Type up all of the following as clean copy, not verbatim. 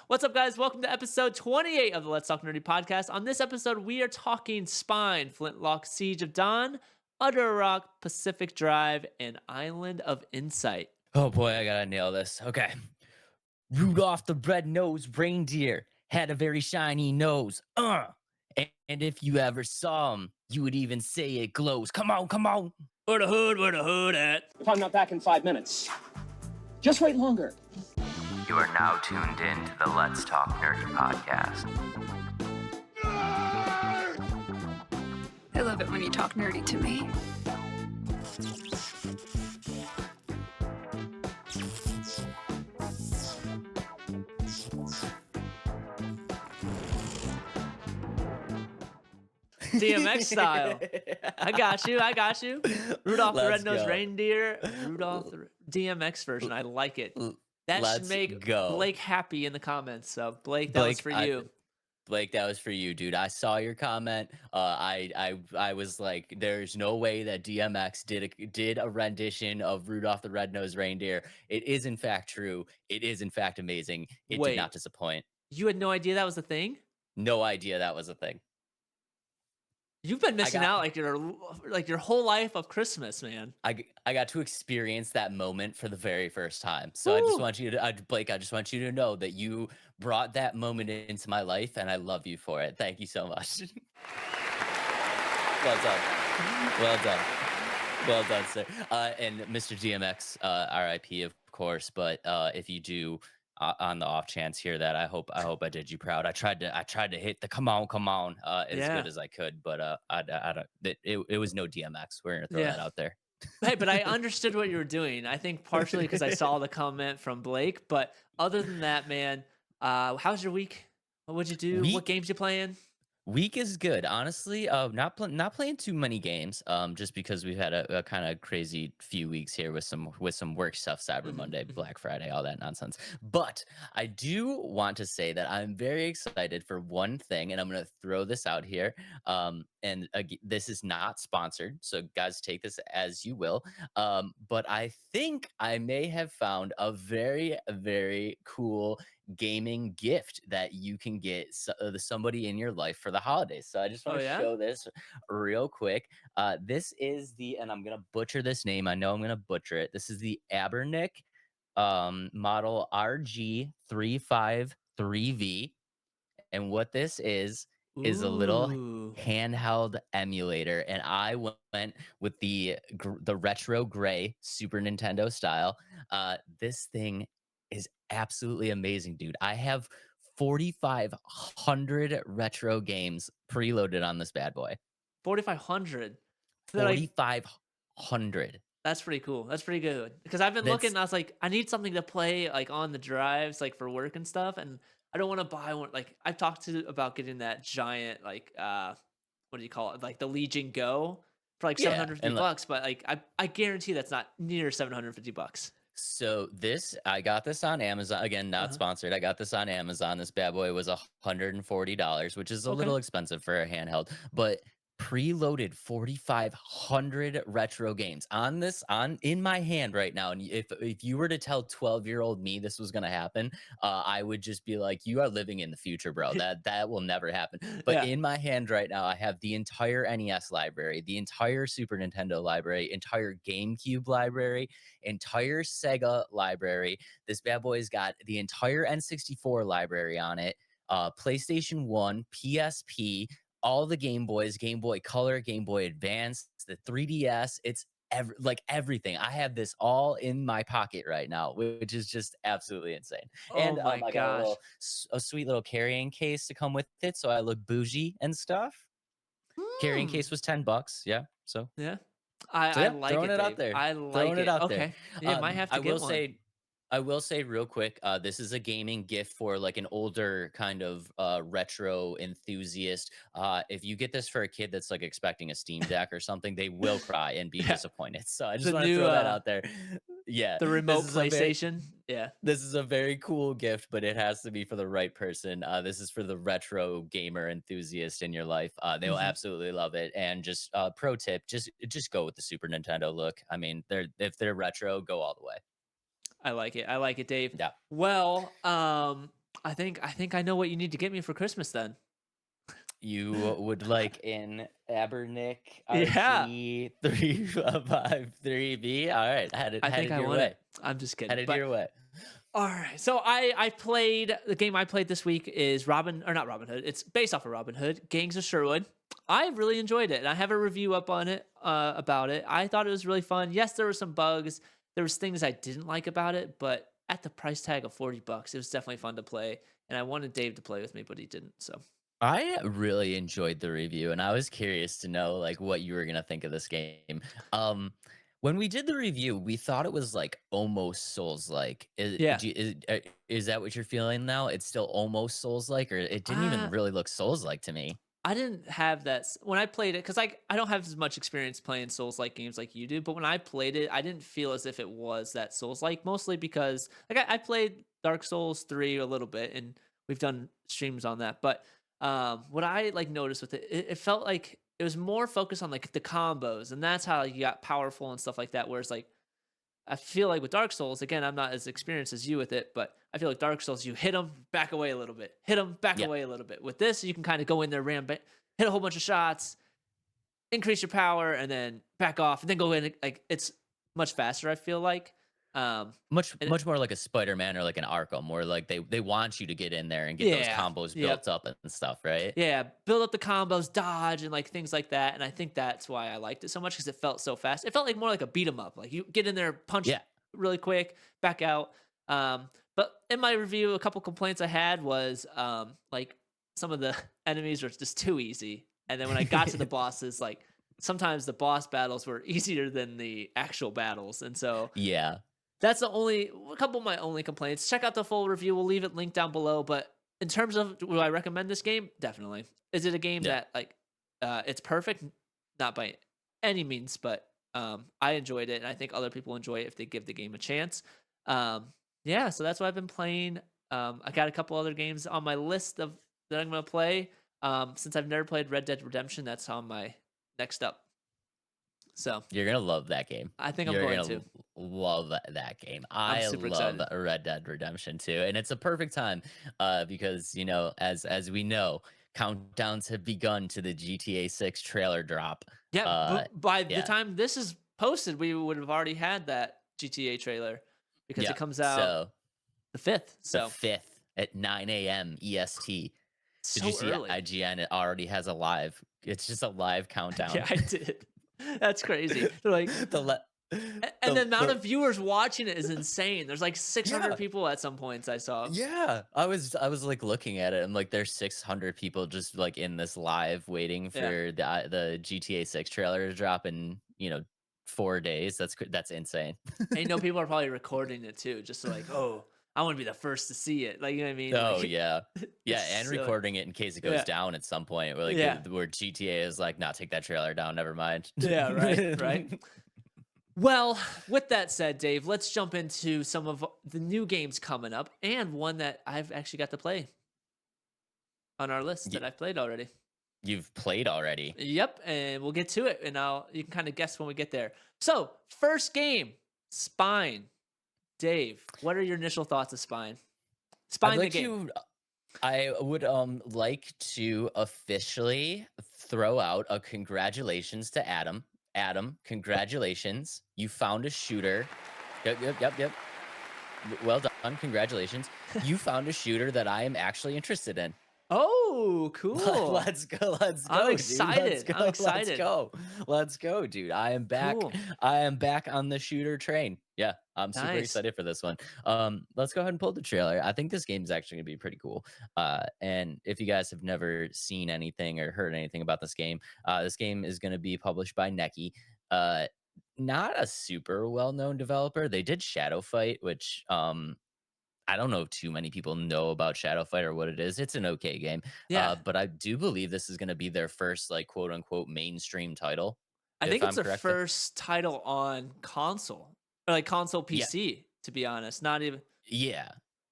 What's up, guys? Welcome to episode 28 of the Let's Talk Nerdy podcast. On this episode, we are talking Spine, Flintlock, Siege of Dawn, Under a Rock, Pacific Drive, and Island of Insight. Oh boy, I gotta nail this. Okay. Rudolph the red-nosed reindeer had a very shiny nose. And if you ever saw him, you would even say it glows. Come on, come on. Where the hood at? If I'm not back in 5 minutes, just wait longer. You are now tuned in to the Let's Talk Nerdy podcast. I love it when you talk nerdy to me. DMX style. I got you. Rudolph the Let's Red-Nosed go. Reindeer, Rudolph the DMX version. I like it. That should Let's make go. Blake happy in the comments. So, Blake, that was for you. Blake, that was for you, dude. I saw your comment. I was like, there's no way that DMX did a rendition of Rudolph the Red-Nosed Reindeer. It is in fact true. It is in fact amazing. It Wait. did not disappoint. You had no idea that was a thing? No idea that was a thing. You've been missing got- out like your whole life of Christmas, man. I got to experience that moment for the very first time. So I just Ooh. want you to, Blake, I just want you to know that you brought that moment into my life, and I love you for it. Thank you so much. Well done. Well done. Well done, sir. And Mr. DMX, RIP, of course. But if you do, on the off chance here, that I hope I did you proud. I tried to hit the come on as good as I could, but I don't. It was no DMX. We're gonna throw that out there. Hey, but I understood what you were doing. I think partially because I saw the comment from Blake. But other than that, man, how's your week? What'd you do? What games you playing? Week is good, honestly. Not playing too many games. Just because we've had a kind of crazy few weeks here with some work stuff, Cyber Monday, Black Friday, all that nonsense. But I do want to say that I'm very excited for one thing, and I'm going to throw this out here. And this is not sponsored, so guys, take this as you will. But I think I may have found a very, very cool gaming gift that you can get somebody in your life for the holidays. So I just want to show this real quick. This is and I'm gonna butcher this name. I know I'm gonna butcher it. This is the Abernick model RG353V, and what this is a little handheld emulator, and I went with the retro gray Super Nintendo style. This thing is absolutely amazing, dude. I have 4,500 retro games preloaded on this bad boy. 4,500. 4,500. That's pretty cool. That's pretty good. Because I've been looking, and I was like, I need something to play like on the drives, like for work and stuff. And I don't want to buy one. Like I've talked about getting that giant, like what do you call it? Like the Legion Go for like $750. But like I guarantee that's not near $750. So I got this on Amazon. Again, not sponsored. I got this on Amazon. This bad boy was $140, which is a little expensive for a handheld, but preloaded 4,500 retro games in my hand right now. And if you were to tell 12-year-old me this was going to happen, I would just be like, you are living in the future, bro. That will never happen. But in my hand right now, I have the entire NES library, the entire Super Nintendo library, entire GameCube library, entire Sega library. This bad boy's got the entire N64 library on it, PlayStation 1, PSP, all the Game Boys, Game Boy Color, Game Boy Advance, the 3DS. It's everything. I have this all in my pocket right now, which is just absolutely insane. And my I got a sweet little carrying case to come with it, so I look bougie and stuff. Carrying case was $10. Yeah. So yeah. I like throwing it, out Dave. there. I like Throwing it out there. Okay. Yeah, might have to get one. I will say real quick, this is a gaming gift for like an older kind of retro enthusiast. If you get this for a kid that's like expecting a Steam Deck or something, they will cry and be disappointed. So I just want to throw that out there. Yeah. The remote PlayStation. This is a very cool gift, but it has to be for the right person. This is for the retro gamer enthusiast in your life. They will absolutely love it. And just pro tip, just go with the Super Nintendo look. I mean, if they're retro, go all the way. I like it. I like it, Dave. Yeah. Well, I think I know what you need to get me for Christmas then. You would like an Abernick Yeah, RG3553B? All right, I think headed I your want it. way. I'm just kidding, Headed but your way. all right. So I played the game I played this week is Robin or not Robin Hood. It's based off of Robin Hood, Gangs of Sherwood. I really enjoyed it, and I have a review up on it about it. I thought it was really fun. Yes, there were some bugs. There was things I didn't like about it, but at the price tag of $40, it was definitely fun to play. And I wanted Dave to play with me, but he didn't. So I really enjoyed the review, and I was curious to know like what you were gonna think of this game. Um, when we did the review, we thought it was like almost Souls like. yeah, Is that what you're feeling now? It's still almost Souls like, or it didn't even I really look Souls like to me. I didn't have that when I played it because I don't have as much experience playing Souls like games like you do. But when I played it, I didn't feel as if it was that Souls like. Mostly because like I played Dark Souls 3 a little bit, and we've done streams on that. But what I like noticed with it felt like it was more focused on like the combos, and that's how you got powerful and stuff like that. Whereas like I feel like with Dark Souls, again, I'm not as experienced as you with it, but I feel like Dark Souls, you hit them, back away a little bit, hit them, back Yeah. away a little bit. With this, you can kind of go in there, hit a whole bunch of shots, increase your power, and then back off, and then go in. Like it's much faster. I feel like, Much and much more like a Spider-Man or like an Arkham, where like they want you to get in there and get those yeah, combos yep, built up and stuff, right? yeah, build up the combos, dodge, and like things like that. And I think that's why I liked it so much because it felt so fast. It felt like more like a beat 'em up. Like you get in there, punch Yeah. really quick, back out. But in my review, a couple complaints I had was like some of the enemies were just too easy. And then when I got to the bosses, like sometimes the boss battles were easier than the actual battles. And so Yeah. that's a couple of my only complaints. Check out the full review. We'll leave it linked down below. But in terms of would I recommend this game? Definitely. Is it a game Yeah. that like it's perfect? Not by any means, but I enjoyed it, and I think other people enjoy it if they give the game a chance. Yeah, so that's what I've been playing. I got a couple other games on my list of that I'm gonna play. Since I've never played Red Dead Redemption, that's on my next up. So You're gonna love that game. I think I'm You're going gonna to. love that game. I'm I super love excited. Red Dead Redemption 2, and it's a perfect time, because as we know, countdowns have begun to the GTA 6 trailer drop. Yeah, by the Yeah, time this is posted, we would have already had that GTA trailer because it yeah. comes out So the 5th. the So 5th at 9 a.m. EST. Did so you see early. IGN? It already has a live. It's just a live countdown. Yeah, I did. That's crazy. They're like, the le- and the the amount of viewers watching it is insane. There's like 600 yeah. people at some points I saw. Yeah, I was like looking at it and like there's 600 people just like in this live waiting Yeah. for the GTA 6 trailer to drop in 4 days. That's insane. And you know, people are probably recording it too, just to like, oh, I want to be the first to see it. Like, you know what I mean? Oh Like, yeah, yeah, it's and silly. recording it in case it goes Yeah. down at some point. Where like Yeah. where GTA is like, not take that trailer down. Never mind. Yeah, right, right. Well, with that said, Dave, let's jump into some of the new games coming up and one that I've actually got to play on our list that I've played already. You've played already. Yep, and we'll get to it, and you can kind of guess when we get there. So, first game, Spine. Dave, what are your initial thoughts of Spine? Spine the game. I would like to officially throw out a congratulations to Adam. Adam, congratulations. You found a shooter. Yep. Well done. Congratulations. You found a shooter that I am actually interested in. Oh, cool. Let's go. I'm Dude. excited. I'm excited. Let's go, dude. I am back. Cool. I am back on the shooter train. Yeah, I'm super Nice. excited for this one. Let's go ahead and pull the trailer. I think this game is actually gonna be pretty cool. And if you guys have never seen anything or heard anything about this game is gonna be published by Neki. Not a super well-known developer. They did Shadow Fight, which I don't know if too many people know about Shadow Fight or what it is. It's an okay game. Yeah. But I do believe this is going to be their first, like, quote unquote, mainstream title. I if think it's I'm their correct. first title on console, or like console Yeah. PC, to be honest. Not even. Yeah.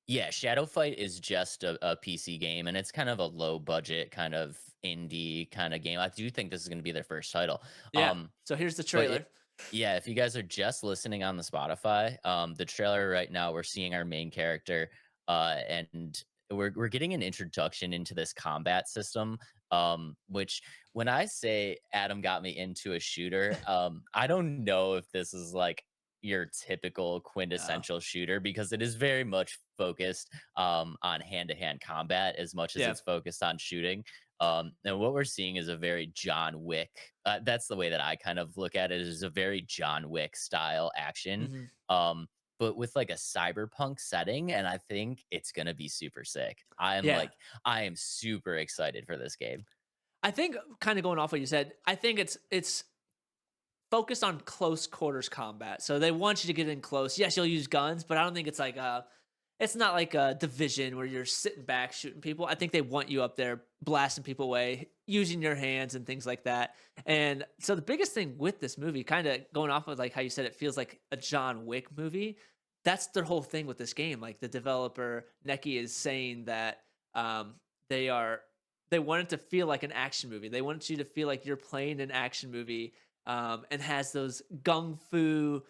Yeah. Shadow Fight is just a PC game, and it's kind of a low budget, kind of indie kind of game. I do think this is going to be their first title. Yeah. So here's the trailer. Yeah, if you guys are just listening on the Spotify, the trailer right now, we're seeing our main character, and we're getting an introduction into this combat system, which when I say Adam got me into a shooter, I don't know if this is like your typical Yeah. quintessential shooter because it is very much focused on hand-to-hand combat as much as Yeah. it's focused on shooting. And what we're seeing is a very John Wick. That's the way that I kind of look at it, is a very John Wick style action. Mhm. Um, but with like a cyberpunk setting, and I think it's gonna be super sick. Yeah. I am super excited for this game. I think kind of going off what you said, I think it's focused on close quarters combat. So they want you to get in close. Yes, you'll use guns, but I don't think it's like it's not like a division where you're sitting back shooting people. I think they want you up there blasting people away, using your hands and things like that. And so the biggest thing with this movie, kind of going off of like how you said it feels like a John Wick movie. That's their whole thing with this game. Like the developer Neki is saying that um, they are they want it to feel like an action movie. They want you to feel like you're playing an action movie and has those gung fu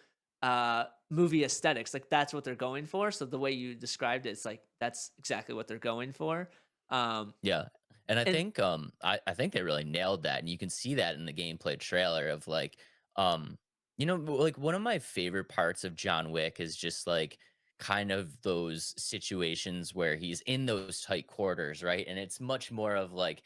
movie aesthetics. Like that's what they're going for. So the way you described it, it's like that's exactly what they're going for. Um, Yeah. And I and think I think they really nailed that. And you can see that in the gameplay trailer of like um like one of my favorite parts of John Wick is just like kind of those situations where he's in those tight quarters, right? And it's much more of like,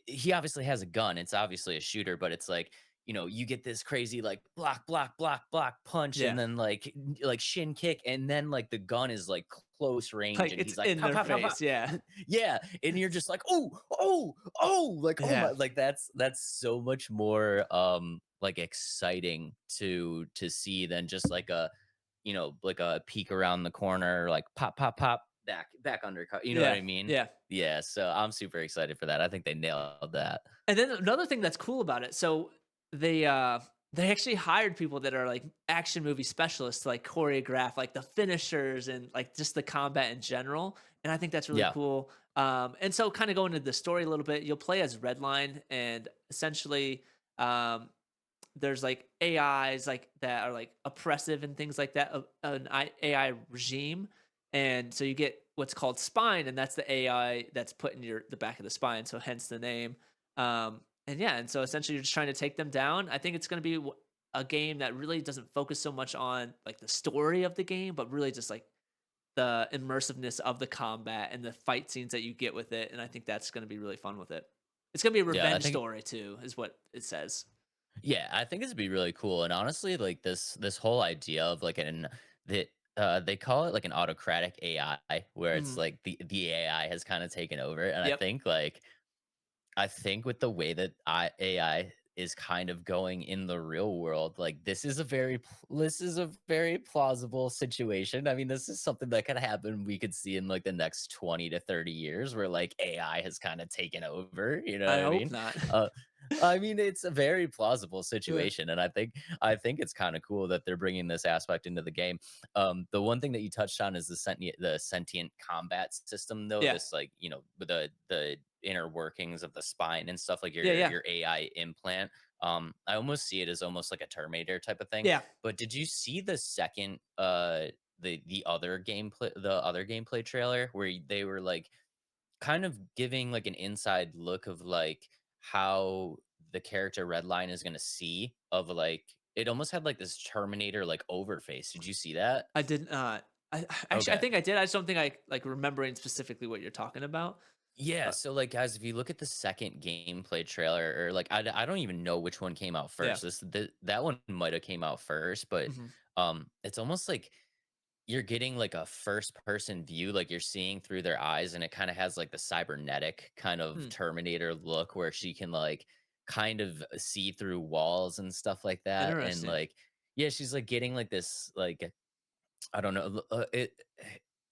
he obviously has a gun. It's obviously a shooter, but it's like, you get this crazy like block, block, block, block punch, and yeah, then like shin kick, and then like the gun is like close range, like and it's he's like in pop, their pop, pop, pop. face. Yeah, Yeah, and you're just like, "Oh, oh, oh," like, "Oh my," yeah, like, that's so much more, like, exciting to see than just like like a peek around the corner, like pop, pop, pop, back undercut, you know what yeah, I mean? yeah. Yeah, so I'm super excited for that. I think they nailed that. And then another thing that's cool about it, so they they actually hired people that are like action movie specialists to like choreograph like the finishers and like just the combat in general. And I think that's really Yeah, cool. And so kind of going into the story a little bit, you'll play as Redline and essentially um there's like AIs like that are like oppressive and things like that, AI regime. And so you get what's called spine, and that's the AI that's put in the back of the spine. So hence the name. And yeah, and so essentially you're just trying to take them down. I think it's going to be a game that really doesn't focus so much on like the story of the game, but really just like the immersiveness of the combat and the fight scenes that you get with it. And I think that's going to be really fun with it. It's going to be a yeah, I revenge think story too, is what it says. yeah, I think it'd be really cool, and honestly, like, this whole idea of, like, that, they call it, like, an autocratic AI, where it's, Mhm. like, the AI has kinda taken over, and Yep. I think with the way that AI is kind of going in the real world, like this is a very plausible situation. I mean, this is something that could happen. We could see in like the next 20 to 30 years where like AI has kind of taken over, you know I what I hope mean? not. Uh I mean, it's a very plausible Yeah. situation, and I think it's kind of cool that they're bringing this aspect into the game. The one thing that you touched on is the sentient combat system, though. Yeah. This like with the inner workings of the spine and stuff like Yeah, yeah. your AI implant. I almost see it as almost like a Terminator type of thing. Yeah. But did you see the second the other gameplay trailer where they were like kind of giving like an inside look of like how the character Redline is going to see of like it almost had like this Terminator like overface. Did you see that? I did not. I Okay. think I did. I just don't think I like remembering specifically what you're talking about. Yeah, But so like guys, if you look at the second gameplay trailer, or like I don't even know which one came out yeah. first. That one might have came out first, but Mhm. it's almost like you're getting like a first person view, like you're seeing through their eyes, and it kind of has like the cybernetic kind of Hmm. Terminator look where she can like kind of see through walls and stuff like that. And Interesting. like, yeah, she's like getting like this like I don't know.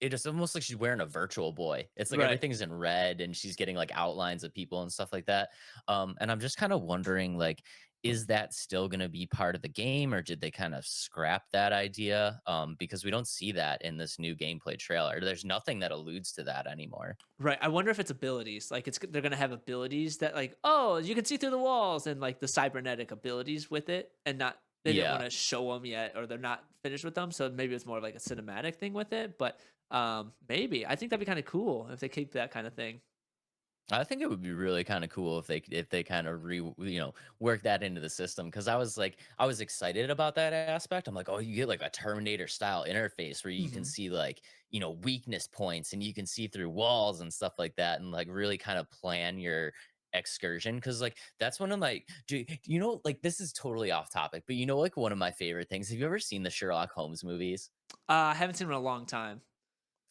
It is almost like she's wearing a virtual boy. It's like Right. everything's in red and she's getting like outlines of people and stuff like that. And I'm just kind of wondering, like, is that still going to be part of the game, or did they kind of scrap that idea? Because we don't see that in this new gameplay trailer. There's nothing that alludes to that anymore. Right. I wonder if it's abilities. Like they're gonna have abilities that like, oh, you can see through the walls and like the cybernetic abilities with it, and not they didn't Yeah. want to show them yet, or they're not finished with them. So maybe it's more of like a cinematic thing with it. But maybe I think that'd be kind of cool if they keep that kind of thing. I think it would be really kind of cool if they kind of work that into the system, because I was excited about that aspect. I'm like, oh, you get like a Terminator style interface where you can Hmm. see like weakness points, and you can see through walls and stuff like that, and like really kind of plan your excursion. Because like that's one of my like this is totally off topic, but like one of my favorite things. Have you ever seen the Sherlock Holmes movies? I haven't seen it in a long time.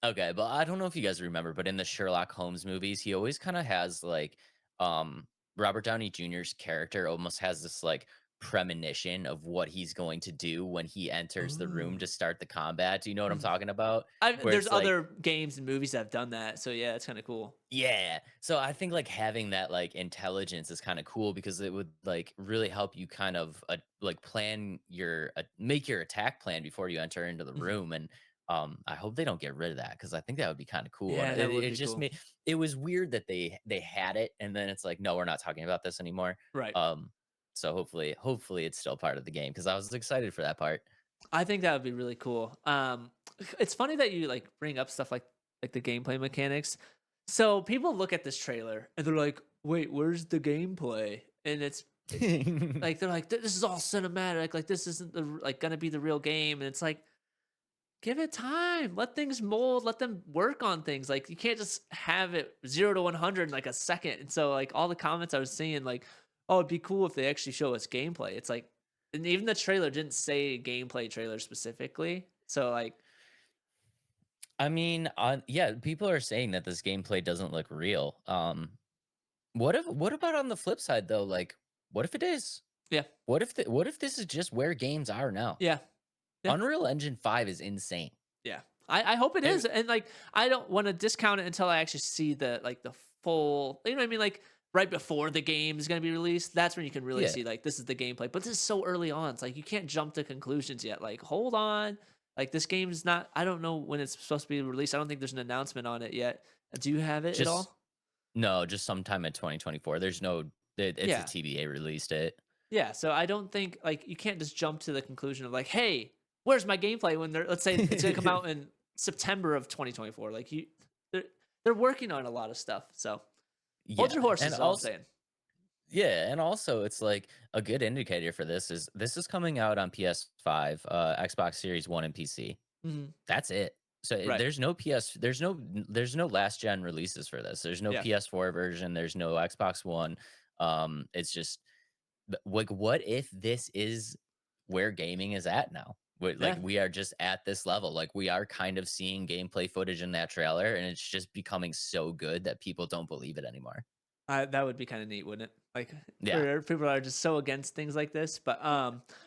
Okay, but I don't know if you guys remember, but in the Sherlock Holmes movies, he always kind of has like um Robert Downey Jr.'s character almost has this like premonition of what he's going to do when he enters the room Ooh. to start the combat. Do you know what I'm Mhm. talking about? Where There's it's like, other games and movies that have done that, so yeah, it's kind of cool. yeah. So I think like having that like intelligence is kind of cool, because it would like really help you kind of like plan your make your attack plan before you enter into the Mhm. room. And I hope they don't get rid of that, because I think that would be kind of cool. And Yeah, that would it be just cool. made it was weird that they had it, and then it's like, no, we're not talking about this anymore. Right. So hopefully it's still part of the game, because I was excited for that part. I think that would be really cool. It's funny that you like bring up stuff like the gameplay mechanics. So people look at this trailer and they're like, "Wait, where's the gameplay?" And like they're like, "This is all cinematic. Like this isn't like gonna be the real game." And it's like, give it time. Let things mold. Let them work on things. Like you can't just have it 0 to 100 in like a second. And so like all the comments I was seeing, like, oh, it'd be cool if they actually show us gameplay. It's like, and even the trailer didn't say gameplay trailer specifically. So like, I mean, yeah, people are saying that this gameplay doesn't look real. What about on the flip side though? Like, what if it is? yeah, What if this is just where games are now? yeah, yeah. Unreal Engine 5 is insane. Yeah. I hope it is. It- And like I don't want to discount it until I actually see the full, you know what I mean? Like right before the game is gonna be released, that's when you can really yeah, see like this is the gameplay. But this is so early on. It's like you can't jump to conclusions yet. Like, hold on. Like this game's not, I don't know when it's supposed to be released. I don't think there's an announcement on it yet. Do you have it at just all? no, just sometime in 2024. There's no it's a Yeah. TBA released it. Yeah. So I don't think like you can't just jump to the conclusion of like, hey, where's my gameplay when they're, let's say it's gonna come out in September of 2024. Like they're they're working on a lot of stuff. So hold Yeah. your horses, And is all I'm also saying. yeah, and also it's like a good indicator for this is coming out on PS5, Xbox Series 1 and PC. Mhm. That's it. So Right. there's no last gen releases for this. There's no Yeah. PS4 version, there's no Xbox One. It's just like, what if this is where gaming is at now? Like Yeah. we are just at this level. Like we are kind of seeing gameplay footage in that trailer, and it's just becoming so good that people don't believe it anymore. That would be kind of neat, wouldn't it? Like, Yeah. for people that are just so against things like this. But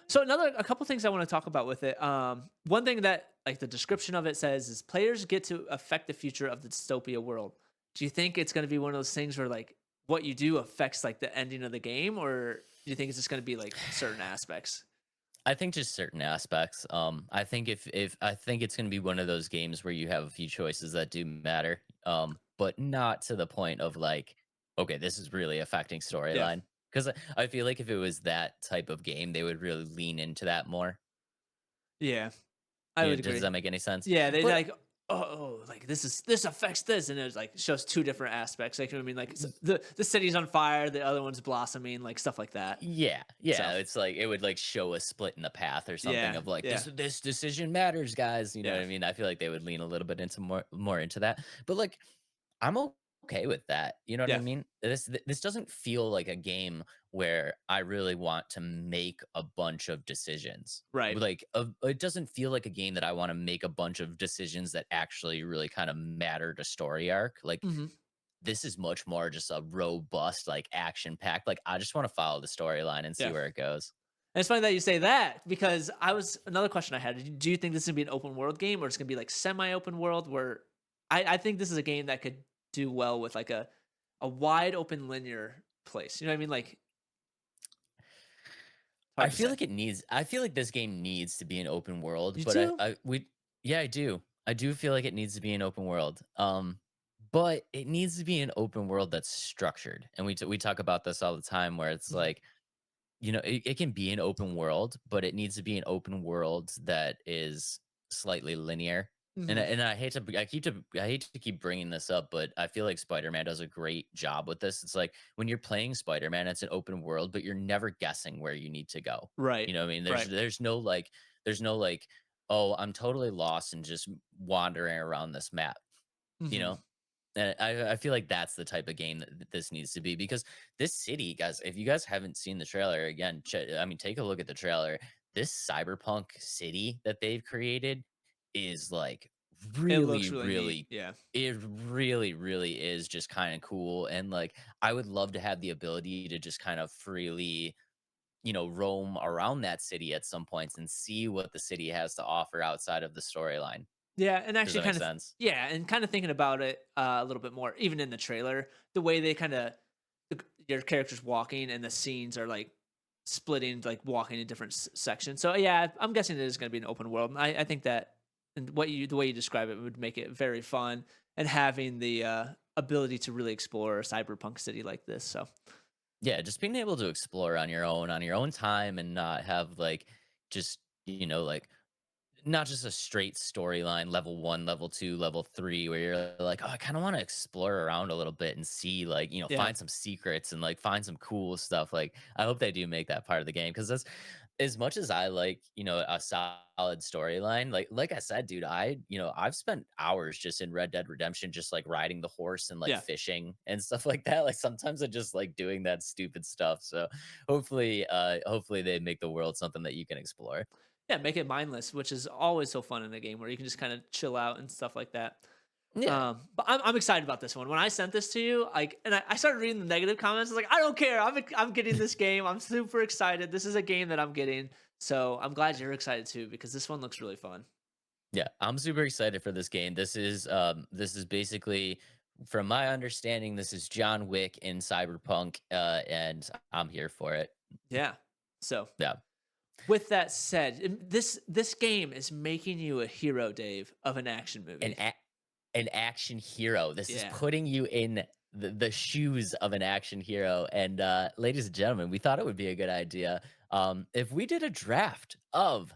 so a couple things I want to talk about with it. One thing that like the description of it says is players get to affect the future of the dystopia world. Do you think it's going to be one of those things where like what you do affects like the ending of the game, or do you think it's just going to be like certain aspects? I think just certain aspects. I think if I think it's going to be one of those games where you have a few choices that do matter, but not to the point of like, okay, this is really affecting Yeah. storyline. Because I feel like if it was that type of game, they would really lean into that more. Yeah, I would Does agree. that make any sense? Yeah, they But like, like this affects this, and it like shows two different aspects. Like, you know what I mean, like the city's on fire, the other one's blossoming, like stuff like that. yeah, So yeah, it's like it would like show a split in the path or something yeah, of like yeah, this decision matters, guys. You know what yeah, I mean? I feel like they would lean a little bit into more into that. But like I'm okay with that. You know what I yeah, mean? This doesn't feel like a game where I really want to make a bunch of decisions. right. Like it doesn't feel like a game that I want to make a bunch of decisions that actually really kind of matter to story arc. Like Hmm. this is much more just a robust, like action packed. Like I just want to follow the storyline and see Yeah. where it goes. And it's funny that you say that because another question I had. Do you think this is gonna be an open world game or it's gonna be like semi open world? Where I think this is a game that could do well with like a wide open linear place. You know what I mean? Like I hard to feel say. like I feel like this game needs to be an open world, You but too? yeah, I do. I do feel like it needs to be an open world. But it needs to be an open world that's structured. And we talk about this all the time where it's Mhm. like it can be an open world, but it needs to be an open world that is slightly linear. And Mhm. and I hate to keep bringing this up, but I feel like Spider-Man does a great job with this. It's like when you're playing Spider-Man, it's an open world, but you're never guessing where you need to go. Right. You know what I mean? Right. There's no like, oh, I'm totally lost and just wandering around this map, you Mhm. know? And I feel like that's the type of game that this needs to be because this city, guys, if you guys haven't seen the trailer, again, I mean, take a look at the trailer. This cyberpunk city that they've created is like It really, looks really neat. really, Yeah. it really, really is just kind of cool. And like, I would love to have the ability to just kind of freely, roam around that city at some points and see what the city has to offer outside of the storyline. Yeah, and Does actually that make kind of sense? yeah, and kind of thinking about it a little bit more, even in the trailer, the way they kind of your characters walking and the scenes are like splitting, like walking in different sections. So yeah, I'm guessing it is going to be an open world. And I think that and the way you describe it would make it very fun and having the ability to really explore a cyberpunk city like this. So Yeah, just being able to explore on your own time and not have like just, like not just a straight storyline, level 1, level 2, level 3, where you're like, "Oh, I kinda wanna explore around a little bit and see, like, yeah, find some secrets and, like, find some cool stuff." Like, I hope they do make that part of the game because that's as much as I like, a solid storyline, like I said, dude, I've spent hours just in Red Dead Redemption just, like, riding the horse and, like, yeah. fishing and stuff like that. Like, sometimes I just like doing that stupid stuff, so hopefully they make the world something that you can explore. Yeah, make it mindless, which is always so fun in a game where you can just kind of chill out and stuff like that. Yeah. But I'm excited about this one. When I sent this to you, like, and I started reading the negative comments. I was like, I don't care. I'm getting this game. I'm super excited. This is a game that I'm getting. So I'm glad you're excited too because this one looks really fun. Yeah, I'm super excited for this game. This is basically from my understanding, this is John Wick in Cyberpunk, and I'm here for it. Yeah. So Yeah. with that said, this game is making you a hero, Dave, of an action An movie. a- an action hero. This is Yeah. putting you in the shoes of an action hero. And ladies and gentlemen, we thought it would be a good idea if we did a draft of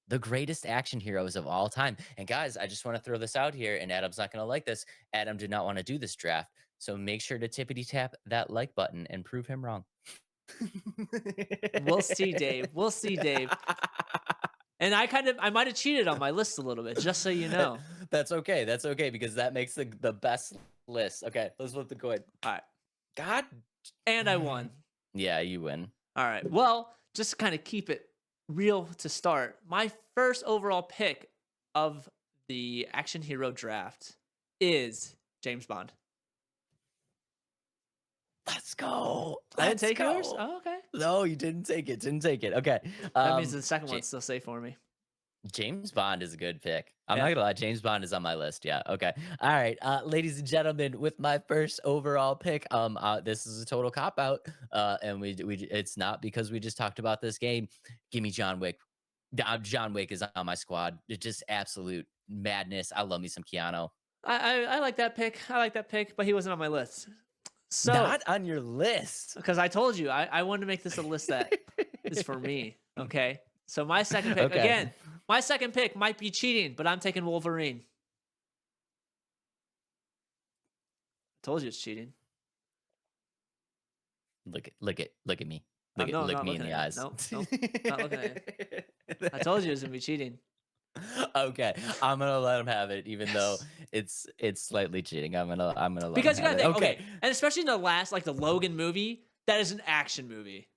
the greatest action heroes of all time. And guys, I just want to throw this out here, and Adam's not going to like this. Adam did not want to do this draft. So make sure to tippity tap that like button and prove him wrong. We'll see, Dave. We'll see, Dave. And I might have cheated on my list a little bit, just so you know. That's okay. That's okay because that makes the best list. Okay, let's flip the coin. All right. God. And I won. Yeah, you win. All right. Well, just to kind of keep it real to start, my first overall pick of the action hero draft is James Bond. Let's go. I didn't Let's take go. yours? Oh, okay. No, you didn't take it. Didn't take it. Okay. That means the second Ja- one's still safe for me. James Bond is a good pick. I'm Yeah. not gonna lie, James Bond is on my list. Yeah. Okay. All right. Ladies and gentlemen, with my first overall pick, this is a total cop out. And it's not because we just talked about this game. Give me John Wick. John Wick is on my squad. It's just absolute madness. I love me some Keanu. I like that pick. I like that pick, but he wasn't on my list. So, Not on your list. because I told you, I wanted to make this a list that is for me. Okay. So my second pick, Okay. again, my second pick might be cheating, but I'm taking Wolverine. Told you it's cheating. Look at me. No, I'm Look not me in looking the at eyes. you. Nope, not looking at I told you it was gonna be cheating. Okay, I'm gonna let him have it, even though Yes. it's slightly cheating. I'm gonna let Because him you have gotta it. think, okay, and especially in the last, like the Logan movie, that is an action movie.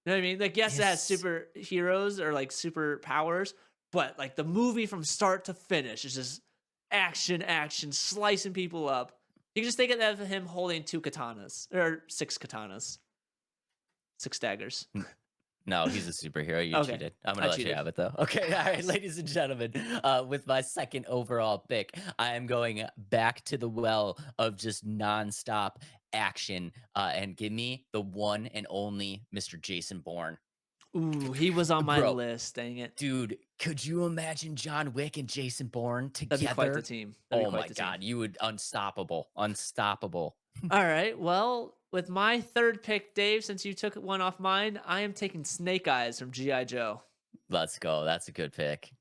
You know what I mean? Like, yes, it has Yes. superheroes or like superpowers, but like the movie from start to finish is just action, slicing people up. You can just think of him holding 2 katanas or 6 katanas, 6 daggers. No, he's a superhero. You Okay, cheated. I'm I gonna let you cheated. have it though. Okay, all right, ladies and gentlemen. With my second overall pick, I am going back to the well of just nonstop action, and give me the one and only Mr. Jason Bourne. Ooh, he was on my Bro, list. Dang it. dude, could you imagine John Wick and Jason Bourne That'd be quite the together? team. That'd be Oh quite my the team. god, you would unstoppable. All right. Well, with my third pick, Dave, since you took one off mine, I am taking Snake Eyes from G.I. Joe. Let's go. That's a good pick.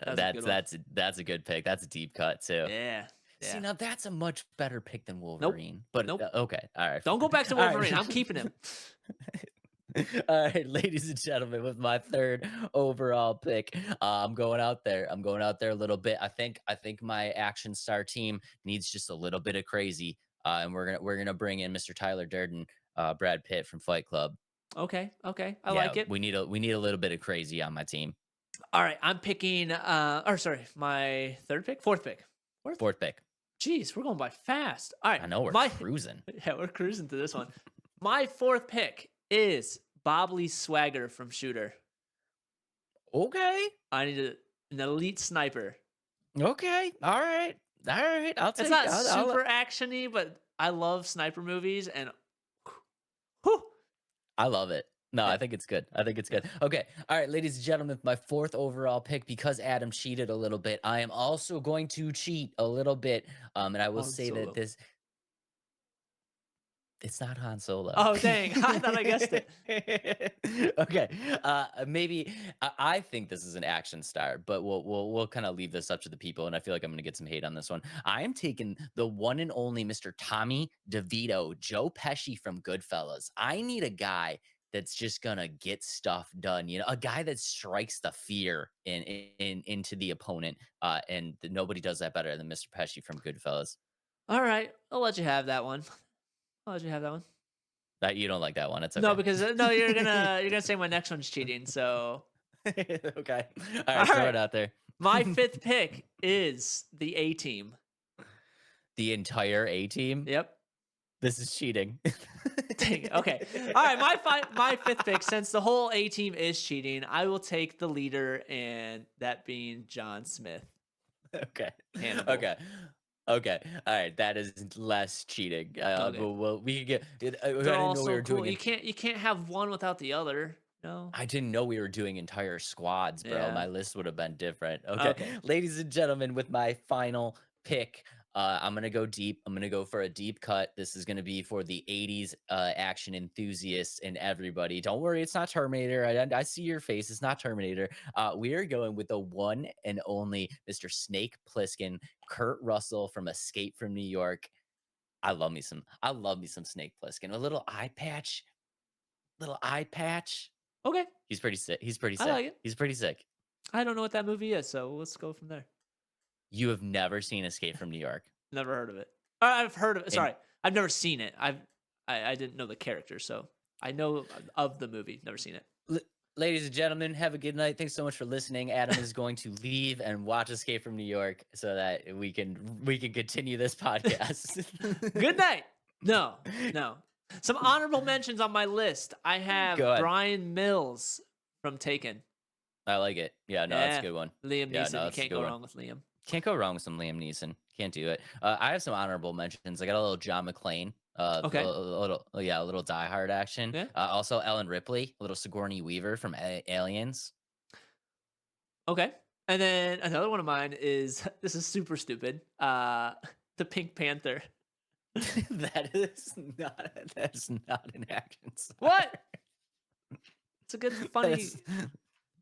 That's a good one. That's a good pick. That's a deep cut too. Yeah. See, now that's a much better pick than Nope. Wolverine. But Nope. Okay, all right. Don't go back to All right. Wolverine. I'm keeping him. All right, ladies and gentlemen, with my third overall pick, I'm going out there. I'm going out there a little bit. I think my action star team needs just a little bit of crazy, and we're gonna bring in Mr. Tyler Durden, Brad Pitt from Fight Club. Okay. I like it. We need a little bit of crazy on my team. All right, I'm picking. My fourth pick. Fourth pick. Jeez, we're going by fast. All right, I know we're cruising. Yeah, we're cruising to this one. My fourth pick is Bobley Swagger from Shooter. Okay. I need an elite sniper. Okay. All right. I'll take. It's not I'll- super actiony, but I love sniper movies, and whew, I love it. No, I think it's good. Okay. All right, ladies and gentlemen, my fourth overall pick, because Adam cheated a little bit, I am also going to cheat a little bit. And I will Han say Solo. that it's not Han Solo. Oh, dang. I thought I guessed it. Okay. Maybe I think this is an action star, but we'll kind of leave this up to the people, and I feel like I'm going to get some hate on this one. I am taking the one and only Mr. Tommy DeVito, Joe Pesci from Goodfellas. I need a guy that's just gonna get stuff done, a guy that strikes the fear into the opponent, and nobody does that better than Mr. Pesci from Goodfellas. All right, I'll let you have that one. That you don't like that one? It's okay. No, because you're gonna say my next one's cheating. So okay, all right, throw it out there. My fifth pick is the A Team. The entire A Team. Yep. This is cheating. Dang it. Okay. All right. My fifth pick, since the whole A Team is cheating, I will take the leader, and that being John Smith. Okay. Hannibal. Okay. All right. That is less cheating. Okay. Well, we could get. I They're didn't all know so we were cool. doing. You can't have one without the other. No. I didn't know we were doing entire squads, bro. Yeah. My list would have been different. Okay. Okay. Ladies and gentlemen, with my final pick, I'm going to go deep. I'm going to go for a deep cut. This is going to be for the 80s action enthusiasts and everybody. Don't worry, it's not Terminator. I see your face. It's not Terminator. We are going with the one and only Mr. Snake Plissken, Kurt Russell from Escape from New York. I love me some Snake Plissken. A little eye patch. Okay. He's pretty sick. I like it. He's pretty sick. I don't know what that movie is, so let's go from there. You have never seen Escape from New York? Never heard of it. I've heard of it. Sorry, I've never seen it. I didn't know the character, so I know of the movie. Never seen it. Ladies and gentlemen, have a good night. Thanks so much for listening. Adam is going to leave and watch Escape from New York so that we can continue this podcast. Good night. No. Some honorable mentions on my list. I have Go ahead. Brian Mills from Taken. I like it. Yeah, no, that's a good one. Liam Yeah, Neeson. no, You that's a can't good go one. wrong with Liam. Can't go wrong with some Liam Neeson. Can't do it. I have some honorable mentions. I got a little John McClane. Okay. A little Die Hard action. Yeah. Also Ellen Ripley, a little Sigourney Weaver from Aliens. Okay. And then another one of mine is, this is super stupid, the Pink Panther. That's not an action star. What? It's a good, funny. That's-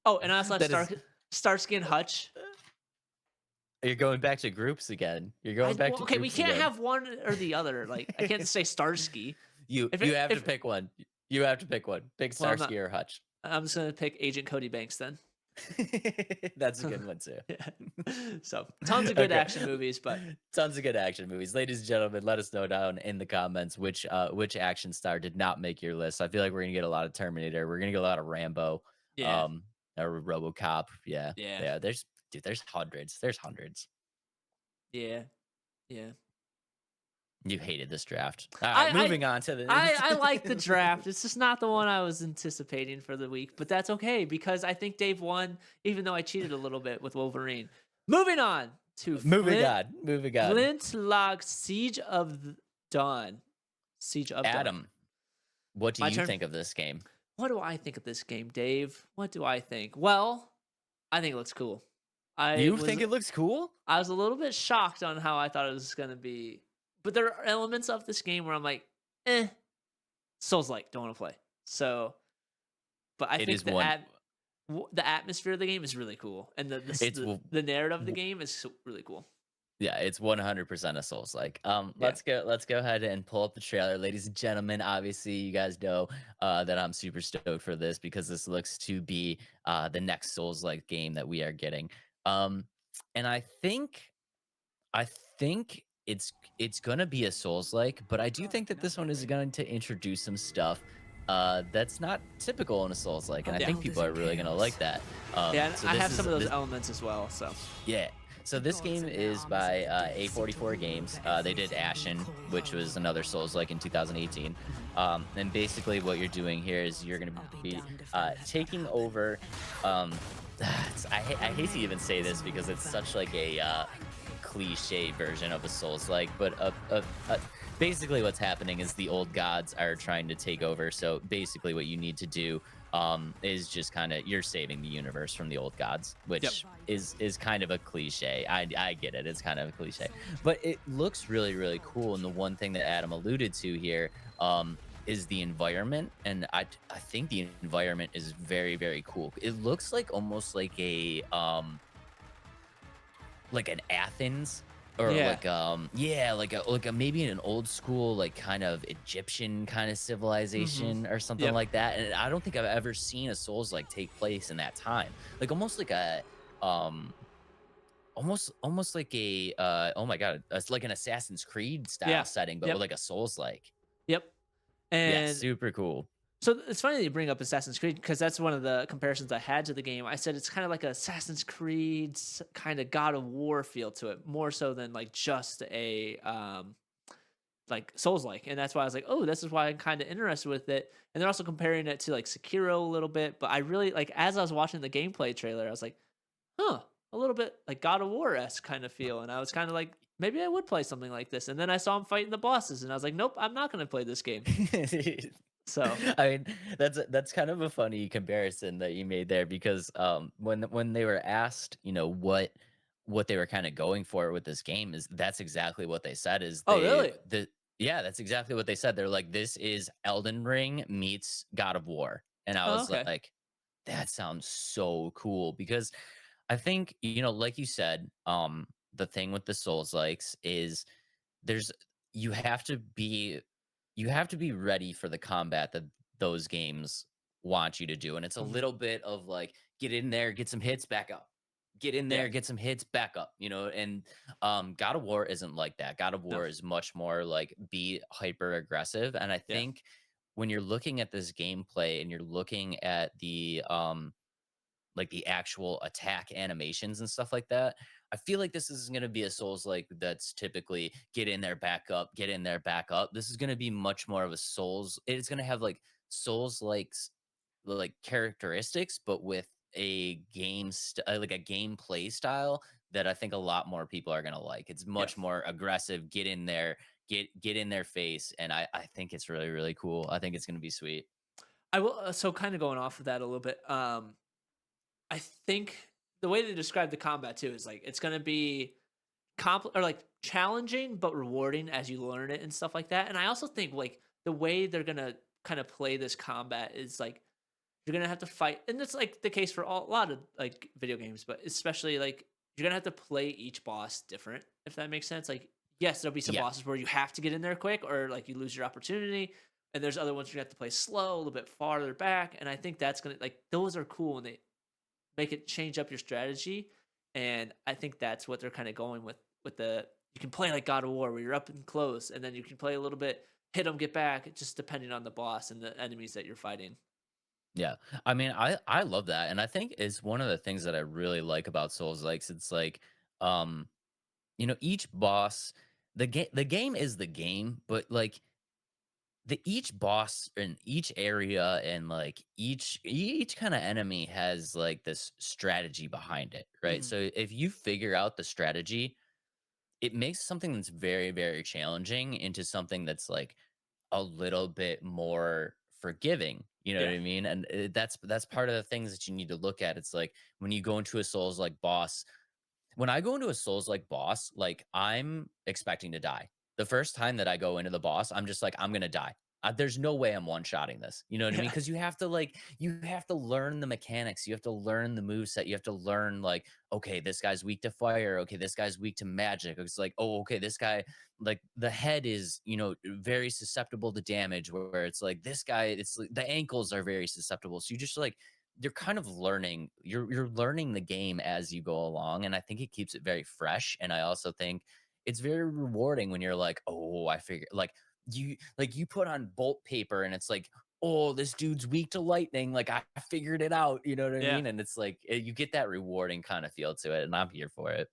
Oh, and I also have that is- Starsky and Hutch. You're going back to groups again. You're going back to okay, we groups can't again. have one or the other. Like, I can't say Starsky. You if you it- have to if- pick one. You have to pick one. Pick Well, I'm Starsky or Hutch. I'm just gonna pick Agent Cody Banks then. That's a good one too. So tons of good Okay. action movies, but Tons of good action movies. Ladies and gentlemen, let us know down in the comments which action star did not make your list. I feel like we're gonna get a lot of Terminator. We're gonna get a lot of Rambo. yeah, Or RoboCop. Yeah. Yeah. There's hundreds. There's hundreds. yeah. You hated this draft. All right, moving on to the. I like the draft. It's just not the one I was anticipating for the week, but that's okay because I think Dave won, even though I cheated a little bit with Wolverine. Moving on to Moving on. Flintlock Siege of Dawn. Siege of Dawn. Adam, what do My you turn? think of this game? What do I think of this game, Dave? What do I think? Well, I think it looks cool. You think it looks cool? I was a little bit shocked on how I thought it was going to be. But there are elements of this game where I'm like, Souls like don't want to play. So, but I It think is one. the atmosphere of the game is really cool, and It's w- the narrative of the w- game is really cool. yeah, it's 100% a Souls like. Yeah. Let's go ahead and pull up the trailer, ladies and gentlemen. Obviously, you guys know that I'm super stoked for this because this looks to be the next Souls like game that we are getting. Um, and I think it's gonna be a Souls-like, but I do think that this one is going to introduce some stuff that's not typical in a Souls-like, and I think people are really gonna like that. Yeah, and So I this have is some of those this elements as well. So yeah. So this game is by A44 Games. They did Ashen, which was another Souls-like in 2018. And basically, what you're doing here is you're going to be taking over. I hate to even say this because it's such like a cliche version of a Souls-like, but basically what's happening is the old gods are trying to take over. So basically, what you need to do is just kind of you're saving the universe from the old gods, yep. which is kind of a cliche. I get it, it's kind of a cliche, but it looks really cool. And the one thing that Adam alluded to here is the environment, and I think the environment is very cool. It looks like almost like an Athens or Yeah. like a maybe an old school like kind of Egyptian kind of civilization or something Yep. like that. And I don't think I've ever seen a Souls like take place in that time. Like almost like a um almost like a oh my god, it's like an Assassin's Creed style Yeah. setting, but with Yep. like a Souls like. Yep. Yeah, And super cool. so it's funny that you bring up Assassin's Creed because that's one of the comparisons I had to the game. I said it's kind of like a Assassin's Creed kind of God of War feel to it, more so than like just a like Souls like. And that's why I was like, oh, this is why I'm kind of interested with it. And they're also comparing it to like Sekiro a little bit. But I really like as I was watching the gameplay trailer, I was like, huh, a little bit like God of War esque kind of feel. And I was kind of like, maybe I would play something like this. And then I saw him fighting the bosses, and I was like, nope, I'm not going to play this game. So I mean, that's kind of a funny comparison that you made there because when they were asked, you know, what they were kind of going for with this game is that's exactly what they said is oh, really? that's exactly what they said. They're like, this is Elden Ring meets God of War. And I Oh, was okay. like, that sounds so cool because I think, you know, like you said, the thing with the Souls likes is there's you have to be you have to be ready for the combat that those games want you to do. And it's a Mhm. little bit of like get in there, get some hits, back up. Get in Yeah. there, get some hits, back up, you know. And God of War isn't like that. God of No. War is much more like be hyper aggressive. And I Yeah. think when you're looking at this gameplay and you're looking at the like the actual attack animations and stuff like that. I feel like this is going to be a Souls like that's typically get in there, back up, get in there, back up. This is going to be much more of a Souls. It's going to have like Souls like characteristics, but with a like a gameplay style that I think a lot more people are going to like. It's Yeah. much more aggressive. Get in there, get in their face, and I think it's really cool. I think it's going to be sweet. I will. So kind of going off of that a little bit. I think the way they describe the combat too is like it's gonna be or like challenging but rewarding as you learn it and stuff like that. And I also think like the way they're gonna kind of play this combat is like you're gonna have to fight, and it's like the case for a lot of like video games, but especially like you're gonna have to play each boss different, if that makes sense. Like, yes, there'll be some Yeah. bosses where you have to get in there quick, or like you lose your opportunity, and there's other ones you're gonna have to play slow, a little bit farther back. And I think that's gonna like those are cool when they make it change up your strategy. And I think that's what they're kind of going with the you can play like God of War where you're up and close, and then you can play a little bit, hit them, get back, just depending on the boss and the enemies that you're fighting. Yeah. I mean, I love that. And I think it's one of the things that I really like about Souls likes. It's like, um, you know, each boss, the game is the game, but like the each boss in each area and like each kind of enemy has like this strategy behind it, right? Mhm. So if you figure out the strategy, it makes something that's very challenging into something that's like a little bit more forgiving, you know what Yeah. I mean? And that's part of the things that you need to look at. It's like when you go into a Souls like boss, when I go into a Souls like boss, like I'm expecting to die. The first time that I go into the boss, I'm just like, I'm gonna die. there's no way I'm one-shotting this. You know what I mean? Yeah. Because you have to learn the mechanics. You have to learn the moveset. You have to learn like, okay, this guy's weak to fire. Okay, this guy's weak to magic. It's like, oh, okay, this guy, like the head is, very susceptible to damage. Where it's like this guy, it's like, the ankles are very susceptible. So you just like you're kind of learning. You're learning the game as you go along, and I think it keeps it very fresh. And I also think it's very rewarding when you're like, oh, I figure you put on bolt paper and it's like, oh, this dude's weak to lightning, like I figured it out, you know what I Yeah. mean? And it's like you get that rewarding kind of feel to it, and I'm here for it.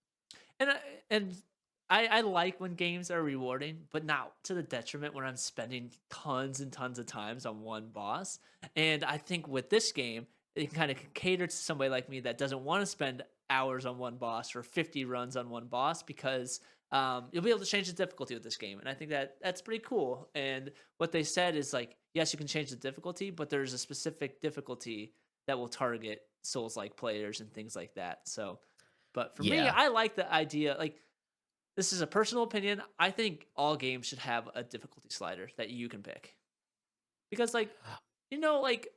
And I like when games are rewarding, but not to the detriment when I'm spending tons and tons of times on one boss. And I think with this game, it can kind of cater to somebody like me that doesn't want to spend hours on one boss or 50 runs on one boss because you'll be able to change the difficulty with this game. And I think that that's pretty cool. And what they said is like, yes, you can change the difficulty, but there's a specific difficulty that will target Souls like players and things like that. So, but for me, Yeah. I like the idea. Like, this is a personal opinion. I think all games should have a difficulty slider that you can pick. Because, like, like,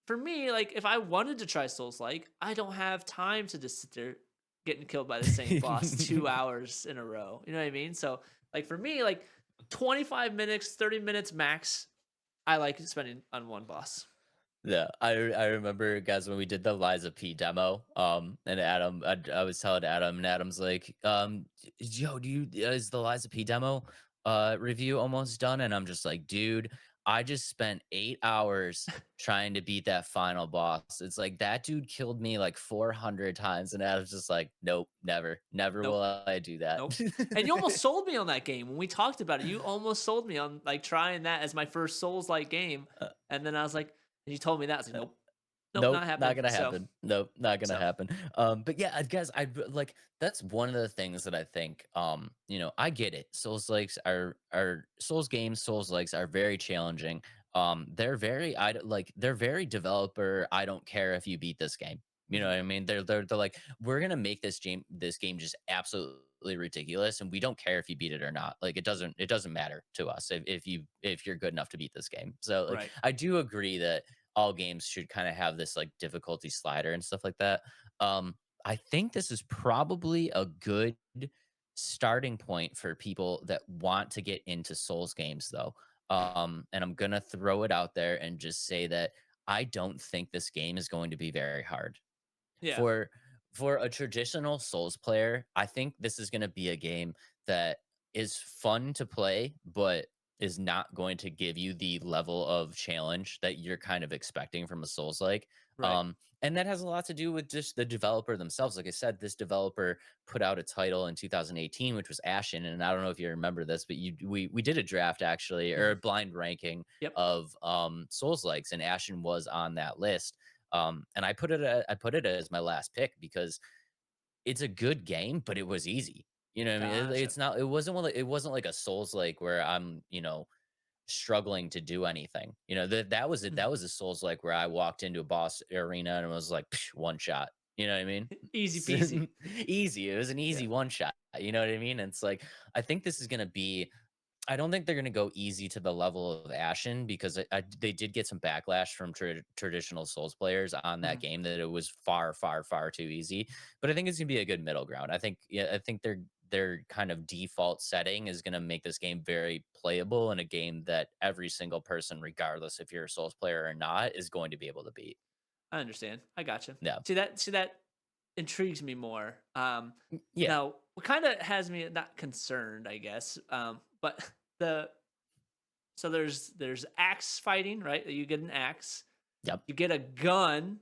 for me, like, if I wanted to try Souls like, I don't have time to just sit there getting killed by the same boss 2 hours in a row. You know what I mean? So, like, for me, like, 25 minutes, 30 minutes max, I like spending on one boss. Yeah, I remember, guys, when we did the Liza P demo, and Adam, I was telling Adam, and Adam's like, yo, is the Liza P demo review almost done? And I'm just like, dude, I just spent 8 hours trying to beat that final boss. It's like that dude killed me like 400 times, and Adam's just like, nope, never Nope. will I do that. Nope. And you almost sold me on that game when we talked about it. You almost sold me on like trying that as my first Souls like game. Uh, And then I was like, and you told me that. I was like, nope, nope, Nope, not not happening. gonna So, happen. Nope, not gonna so happen. But yeah, I guess like that's one of the things that I think. I get it. Souls likes are Souls games. Souls likes are very challenging. They're very they're very developer. I don't care if you beat this game. You know mhm, what I mean? They're like, we're gonna make this game just absolutely ridiculous, and we don't care if you beat it or not. Like it doesn't matter to us if you're good enough to beat this game. So like right. I do agree that all games should kind of have this like difficulty slider and stuff like that. Um, I think this is probably a good starting point for people that want to get into Souls games, though. And I'm gonna throw it out there and just say that I don't think this game is going to be very hard Yeah. for a traditional Souls player. I think this is going to be a game that is fun to play, but is not going to give you the level of challenge that you're kind of expecting from a Souls like. Right. And that has a lot to do with just the developer themselves. Like I said, this developer put out a title in 2018, which was Ashen. And I don't know if you remember this, but we did a draft actually, or a Mhm. blind ranking Yep. of Souls likes, and Ashen was on that list. And I put it as my last pick because it's a good game, but it was easy. You know what I mean? Gotcha. It's not. It wasn't like a Souls like where I'm struggling to do anything. That Mhm. was a Souls like where I walked into a boss arena and it was like one shot. You know what I mean? Easy peasy. Easy. It was an Yeah. easy one shot. You know what I mean? And it's like I think this is gonna be. I don't think they're going to go easy to the level of Ashen because they did get some backlash from traditional Souls players on that Mhm. game that it was far, far, far too easy. But I think it's going to be a good middle ground. I think their kind of default setting is going to make this game very playable and a game that every single person, regardless if you're a Souls player or not, is going to be able to beat. I understand. I gotcha. Yeah, See that intrigues me more. yeah, Now what kind of has me not concerned, I guess. But the so there's axe fighting, right? You get an axe, yep, you get a gun,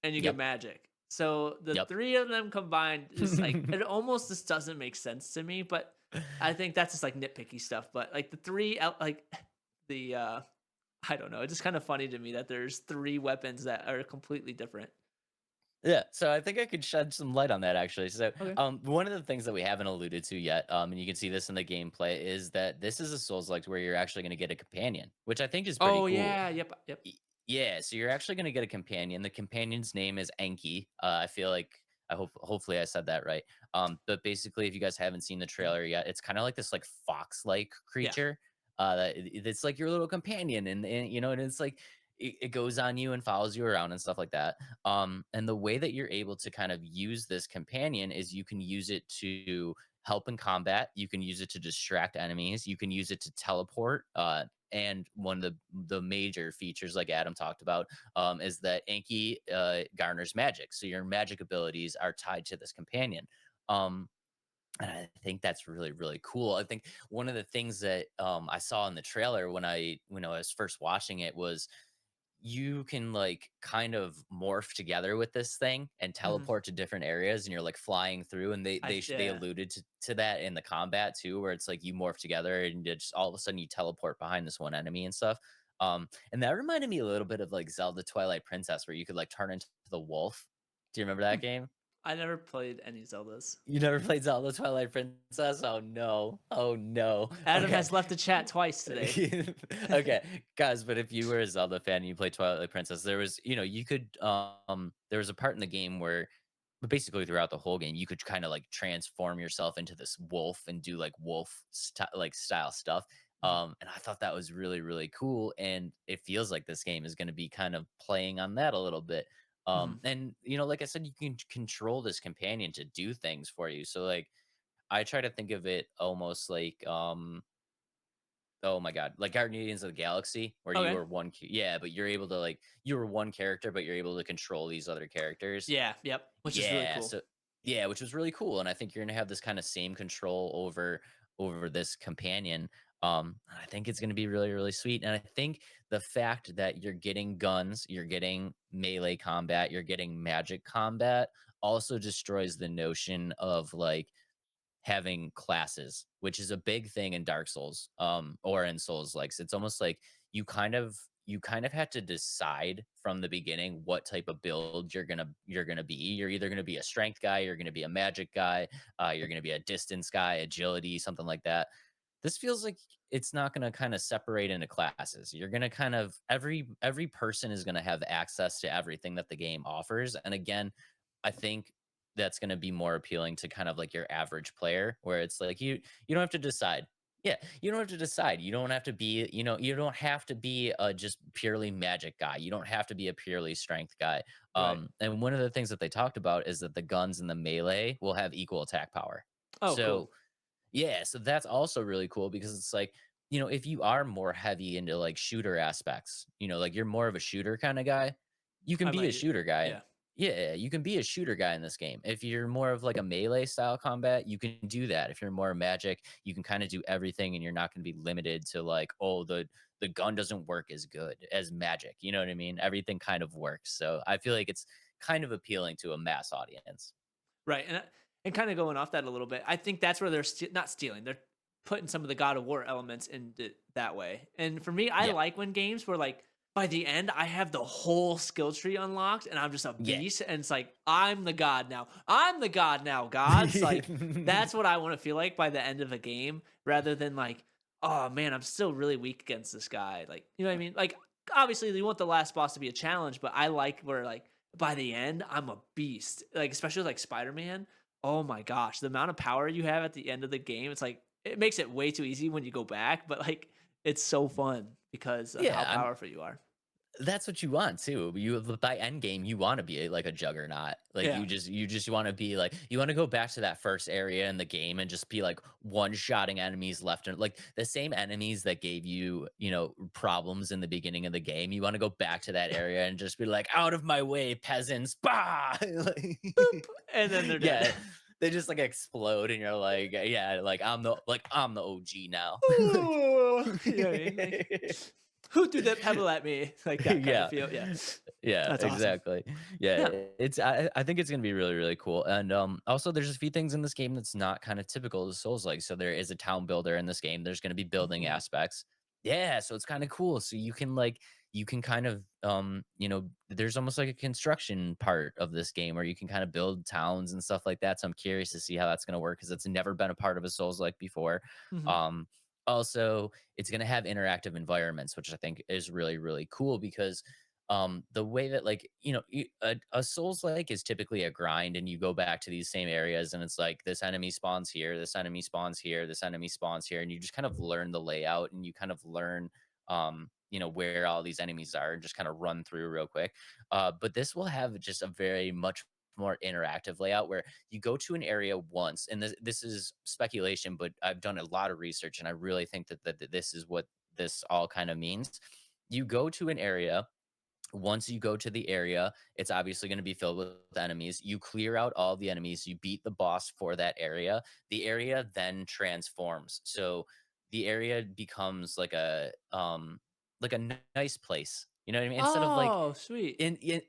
and you get yep, magic. So the yep. three of them combined is like it almost just doesn't make sense to me. But I think that's just like nitpicky stuff. But like the three like the I don't know. It's just kind of funny to me that there's three weapons that are completely different. Yeah, so I think I could shed some light on that actually. So, Okay. one of the things that we haven't alluded to yet, and you can see this in the gameplay, is that this is a Souls like where you're actually going to get a companion, which I think is pretty Oh cool. yeah. Yep. Yep. Yeah, so you're actually going to get a companion. The companion's name is Enki. I feel like hopefully I said that right. But basically, if you guys haven't seen the Mhm. trailer yet, it's kind of like this like fox like Yeah. creature. It's like your little companion, and it's like it goes on you and follows you around and stuff like that. And the way that you're able to kind of use this companion is you can use it to help in combat. You can use it to distract enemies. You can use it to teleport. And one of the major features, like Adam talked about, is that Anki garners magic. So your magic abilities are tied to this companion. Um, and I think that's really, really cool. I think one of the things that I saw in the trailer when I was first watching it was you can like kind of morph together with this thing and Mhm. teleport to different areas, and you're like flying through. And they Yeah. alluded to that in the combat too, where it's like you morph together and it just all of a sudden you teleport behind this one enemy and stuff. And that reminded me a little bit of like Zelda Twilight Princess, where you could like turn into the wolf. Do you remember Hmm. that game? I never played any Zeldas. You never played Zelda Twilight Princess? Oh no. Oh no. Adam Okay. has left the chat twice today. Okay, guys, but if you were a Zelda fan and you played Twilight Princess, there was, you could there was a part in the game where but basically throughout the whole game you could kind of like transform yourself into this wolf and do like style stuff. Mhm. And I thought that was really, really cool, and it feels like this game is going to be kind of playing on that a little bit. Mhm. And like I said, you can control this companion to do things for you. So like I try to think of it almost like oh my god, like Guardians of the Galaxy, where you Okay. were yeah, but you're able to like you were one character, but you're able to control these other characters. Yeah. Yep. Which is really Yeah, cool. so yeah, which was really cool, and I think you're gonna have this kind of same control over this companion. And I think it's gonna be really, really sweet. And I think the fact that you're getting guns, you're getting melee combat, you're getting magic combat also destroys the notion of like having classes, which is a big thing in Dark Souls, or in Souls likes. It's almost like you kind of have to decide from the beginning what type of build you're gonna be. You're either gonna be a strength guy, you're gonna be a magic guy, you're gonna be a distance guy, agility, something like that. This feels like it's not going to kind of separate into classes. You're going to kind of every person is going to have access to everything that the game offers. And again, I think that's going to be more appealing to kind of like your average player, where it's like you don't have to decide. Yeah, you don't have to decide. You don't have to be, you don't have to be a just purely magic guy. You don't have to be a purely strength guy. Right. And one of the things that they talked about is that the guns and the melee will have equal attack power. Oh, So cool. yeah, so that's also really cool because it's like, if you are more heavy into like shooter aspects, like you're more of a shooter kind of guy, you can I be a might. shooter guy. Yeah. Yeah, you can be a shooter guy in this game. If you're more of like a melee style combat, you can do that. If you're more magic, you can kind of do everything and you're not going to be limited to like, oh, the gun doesn't work as good as magic. You know what I mean? Everything kind of works. So I feel like it's kind of appealing to a mass audience. Right. And kind of going off that a little bit, I think that's where they're not stealing. They're putting some of the God of War elements into that way. And for me, I Yeah. like when games where like by the end I have the whole skill tree unlocked and I'm just a Yeah. beast and it's like I'm the god now. I'm the god now, gods. Like that's what I want to feel like by the end of a game rather than like, oh man, I'm still really weak against this guy. Like, you know what I mean? Like obviously you want the last boss to be a challenge, but I like where like by the end I'm a beast. Like especially like Spider-Man. Oh my gosh, the amount of power you have at the end of the game, it's like it makes it way too easy when you go back, but like it's so fun because of how Yeah, powerful you are. that's what you want too. By end game, you want to be like a juggernaut. Like Yeah. you just want to be like you want to go back to that first area in the game and just be like one-shotting enemies left and like the same enemies that gave you, problems in the beginning of the game. You want to go back to that area and just be like, out of my way, peasants. Bah! Like, And then they're dead. yeah. They just like explode and you're like, yeah, like I'm the OG now. Ooh, you know what I mean? Like, who threw that pebble at me? Like that kind Yeah. of feel. Yeah. Yeah, That's awesome. exactly. Yeah, Yeah. I think it's gonna be really, really cool. And also there's a few things in this game that's not kind of typical of Souls like. So there is a town builder in this game. There's gonna be building Ooh. aspects. Yeah, so it's kind of cool. So you can kind of there's almost like a construction part of this game where you can kind of build towns and stuff like that. So I'm curious to see how that's gonna work because it's never been a part of a Souls like before. Mhm. Um Also, it's going to have interactive environments, which I think is really, really cool because The way that like a souls like is typically a grind, and you go back to these same areas, and it's like this enemy spawns here, this enemy spawns here, this enemy spawns here, and you just kind of learn the layout, and you kind of learn where all these enemies are, and just kind of run through real quick. But this will have just a very much more interactive layout where you go to an area once, and this is speculation, but I've done a lot of research, and I really think that this is what this all kind of means. You go to an area. Once you go to the area, it's obviously going to be filled with enemies. You clear out all the enemies, you beat the boss for that area. The area then transforms. So the area becomes like a nice place. You know what I mean? Instead of like Oh, sweet.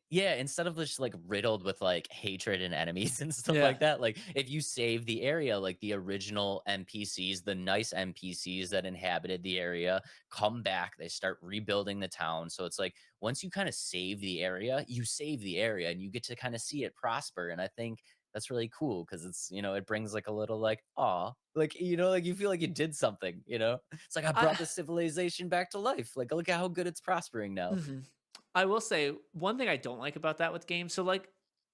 yeah, instead of just like riddled with like hatred and enemies and stuff Yeah. like that, like if you save the area, like the original NPCs, the nice NPCs that inhabited the area come back, they start rebuilding the town. So it's like once you kind of save the area, you save the area and you get to kind of see it prosper. And I think that's really cool because it's it brings like a little like aw, like like you feel like you did something. It's like I I brought the civilization back to life. Like look at how good it's prospering now. Mhm. I will say one thing I don't like about that with games. So like,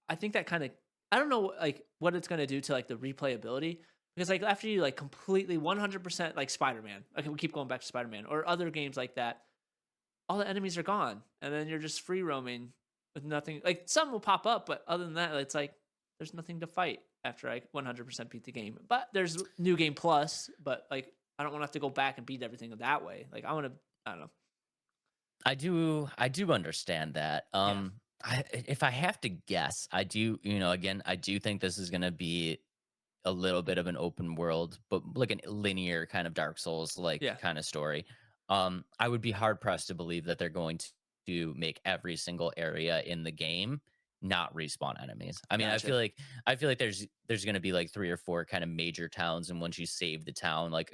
I think that kind of I don't know like what it's gonna do to like the replayability because like after you like completely 100% like Spider Man. Okay, we keep going back to Spider Man or other games like that. All the enemies are gone, and then you're just free roaming with nothing. Like some will pop up, but other than that, it's like there's nothing to fight after I 100% beat the game. But there's new game plus. But like I don't want to have to go back and beat everything that way. Like I want to. I don't know. I do understand that. Yeah. If I have to guess, I do, again, I do think this is going to be a little bit of an open world, but like a linear kind of Dark Souls like Yeah. kind of story. I would be hard pressed to believe that they're going to make every single area in the game not respawn enemies. I mean, Gotcha. I feel like there's going to be like three or four kind of major towns, and once you save the town, like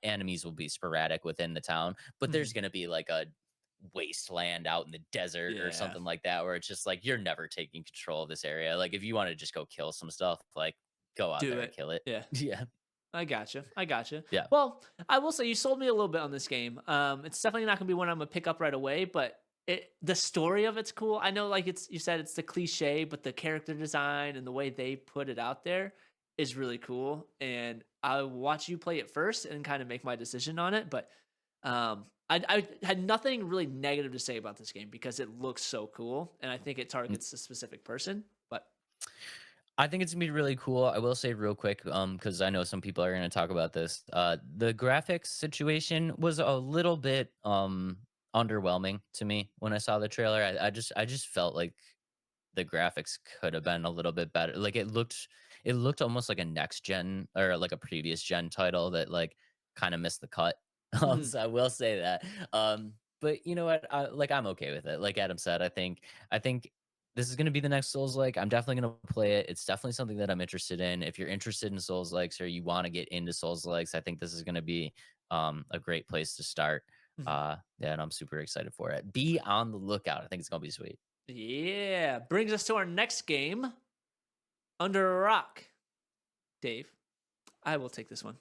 enemies will be sporadic within the town, but Mhm. there's going to be like a wasteland out in the desert or Yeah. something like that where it's just like you're never taking control of this area. Like if you want to just go kill some stuff, like go out Do there and it. kill it. Yeah. Yeah. I gotcha. I gotcha. Yeah. Well, I will say you sold me a little bit on this game. It's definitely not gonna be one I'm gonna pick up right away, but the story of it's cool. I know, like you said, it's the cliche, but the character design and the way they put it out there is really cool. And I'll watch you play it first and kind of make my decision on it. But I had nothing really negative to say about this game because it looks so cool, and I think it targets a specific person. But I think it's gonna be really cool. I will say real quick, because I know some people are gonna talk about this. The graphics situation was a little bit underwhelming to me when I saw the trailer. I just felt like the graphics could have been a little bit better. Like it looked almost like a next gen or like a previous gen title that like kind of missed the cut. mhm, So I will say that. But you know what? I'm okay with it. Like Adam said, I think this is going to be the next Souls like. I'm definitely going to play it. It's definitely something that I'm interested in. If you're interested in Souls likes or you want to get into Souls likes, I think this is going to be a great place to start. mhm. Yeah, and I'm super excited for it. Be on the lookout. I think it's going to be sweet. Yeah, brings us to our next game, Under a Rock. Dave, I will take this one.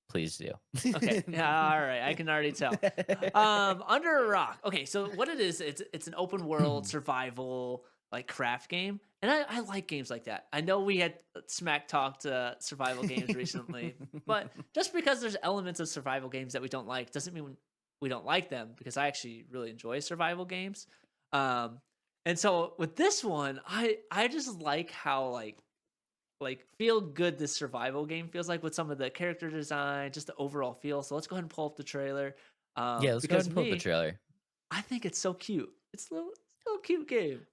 Please do. Okay. Yeah, all right. I can already tell. Under a Rock. Okay, so what it is, it's an open world survival like craft game. And I like games like that. I know we had smack talked survival games recently, but just because there's elements of survival games that we don't like doesn't mean we don't like them because I actually really enjoy survival games. Um and so with this one, I just like how feel good this survival game feels like with some of the character design, just the overall feel. So let's go ahead and pull up the trailer. Yeah, let's go ahead Because and pull up the me, trailer. I think it's so cute. It's a little cute game.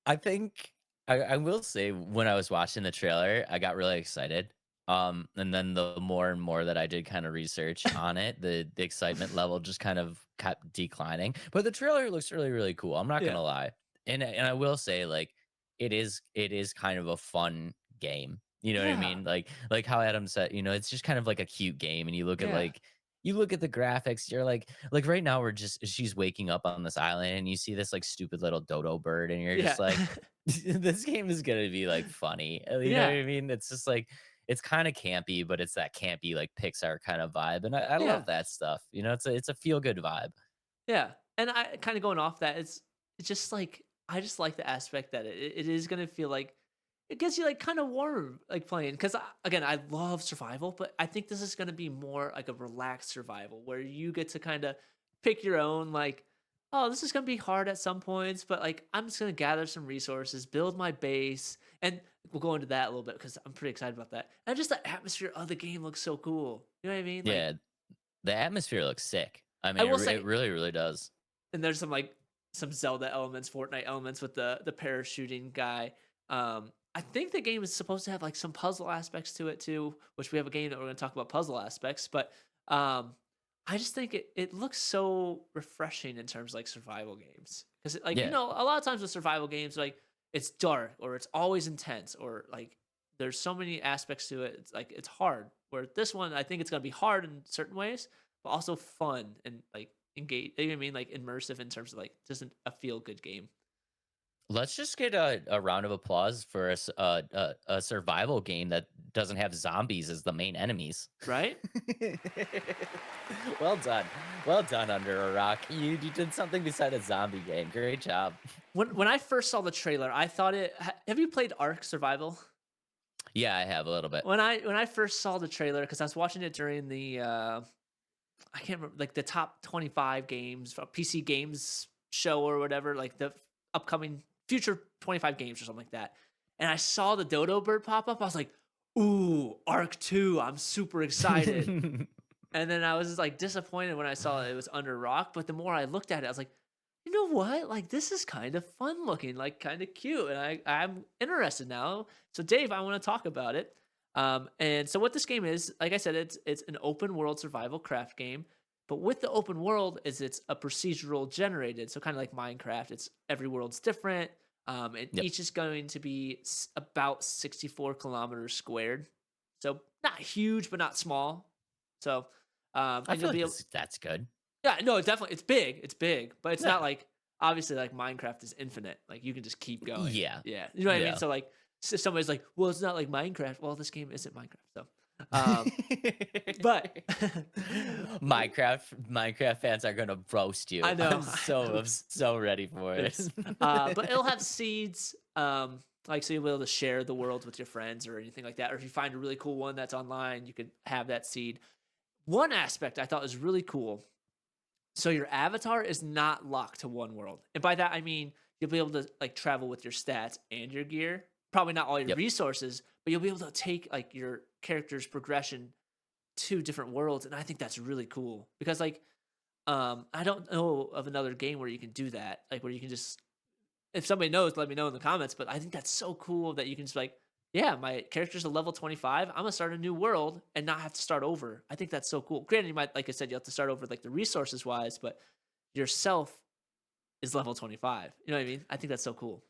I think I will say when I was watching the trailer, I got really excited. And then the more and more that I did kind of research on it, the excitement level just kind of kept declining. But the trailer looks really, really cool. I'm not Yeah. gonna lie. And I will say, like, it is kind of a fun game. You know what I Yeah. mean? Like how Adam said, it's just kind of like a cute game. And Yeah. you look at the graphics, you're like right now she's waking up on this island and you see this like stupid little dodo bird and you're just Yeah. like this game is gonna be like funny. You know what Yeah. I mean? It's just like it's kind of campy, but it's that campy like Pixar kind of vibe. And I Yeah. love that stuff. It's a feel good vibe. Yeah. And I kind of going off that, it's it's just like I just like the aspect that it is gonna feel like it gets you like kind of warm like playing because again I love survival, but I think this is gonna be more like a relaxed survival where you get to kind of pick your own like, oh, this is gonna be hard at some points, but like I'm just gonna gather some resources, build my base, and we'll go into that a little bit because I'm pretty excited about that. And just the atmosphere of the game looks so cool. You know what I mean? Like Yeah, the atmosphere looks sick. I I mean, will it say, really, really does. and there's some like some Zelda elements, Fortnite elements with the parachuting guy. I think the game is supposed to have like some puzzle aspects to it too, which we have a game that we're going to talk about puzzle aspects. But um, I just think it looks so refreshing in terms of like survival games because like Yeah, a lot of times with survival games like it's dark or it's always intense or like there's so many aspects to it. It's like it's hard. Where this one, I think it's going to be hard in certain ways, but also fun and like engage. You know what I mean? Like immersive in terms of like just a feel good game, let's just get a round of applause for a survival game that doesn't have zombies as the main enemies. right? Well done, Under a Rock. You did something beside a zombie game. Great job. When I first saw the trailer, I thought it. Have you played Ark Survival? Yeah, I have a little bit. When I first saw the trailer, because I was watching it during the I can't remember like the top 25 games PC games show or whatever, like the upcoming future 25 games or something like that. And I saw the dodo bird pop up. I was like, "Ooh, Arc 2. I'm super excited." And then I was just like disappointed when I saw it was Under Rock, but the more I looked at it, I was like, "You know what? Like this is kind of fun looking, like kind of cute." And I'm interested now. So Dave, I want to talk about it. And so what this game is, like I said, it's an open world survival craft game. But with the open world is it's a procedural generated, so kind of like Minecraft. It's every world's different, and Yep. each is going to be about 64 kilometers squared. So not huge, but not small. So I and you'll feel be like able, that's good. yeah, no, definitely it's big, but it's not Yeah. like obviously like Minecraft is infinite. Like you can just keep going. Yeah. Yeah. You know what I mean? Yeah. So like somebody's like, well, it's not like Minecraft. Well, this game isn't Minecraft. So um but Minecraft fans are gonna roast you. I know. I'm so ready for it. Yes. But it'll have seeds. Like so you'll be able to share the world with your friends or anything like that. Or if you find a really cool one that's online, you could have that seed. One aspect I thought was really cool. So your avatar is not locked to one world. And by that I mean you'll be able to like travel with your stats and your gear. Probably not all your Yep. resources, but you'll be able to take like your character's progression to different worlds. And I think that's really cool. Because like I don't know of another game where you can do that. Like where you can just if somebody knows, let me know in the comments. But I think that's so cool that you can just like, yeah, my character's a level 25. I'm gonna start a new world and not have to start over. I think that's so cool. Granted, you might, like I said, you have to start over like the resources wise, but yourself is level 25. You know what I mean? I think that's so cool.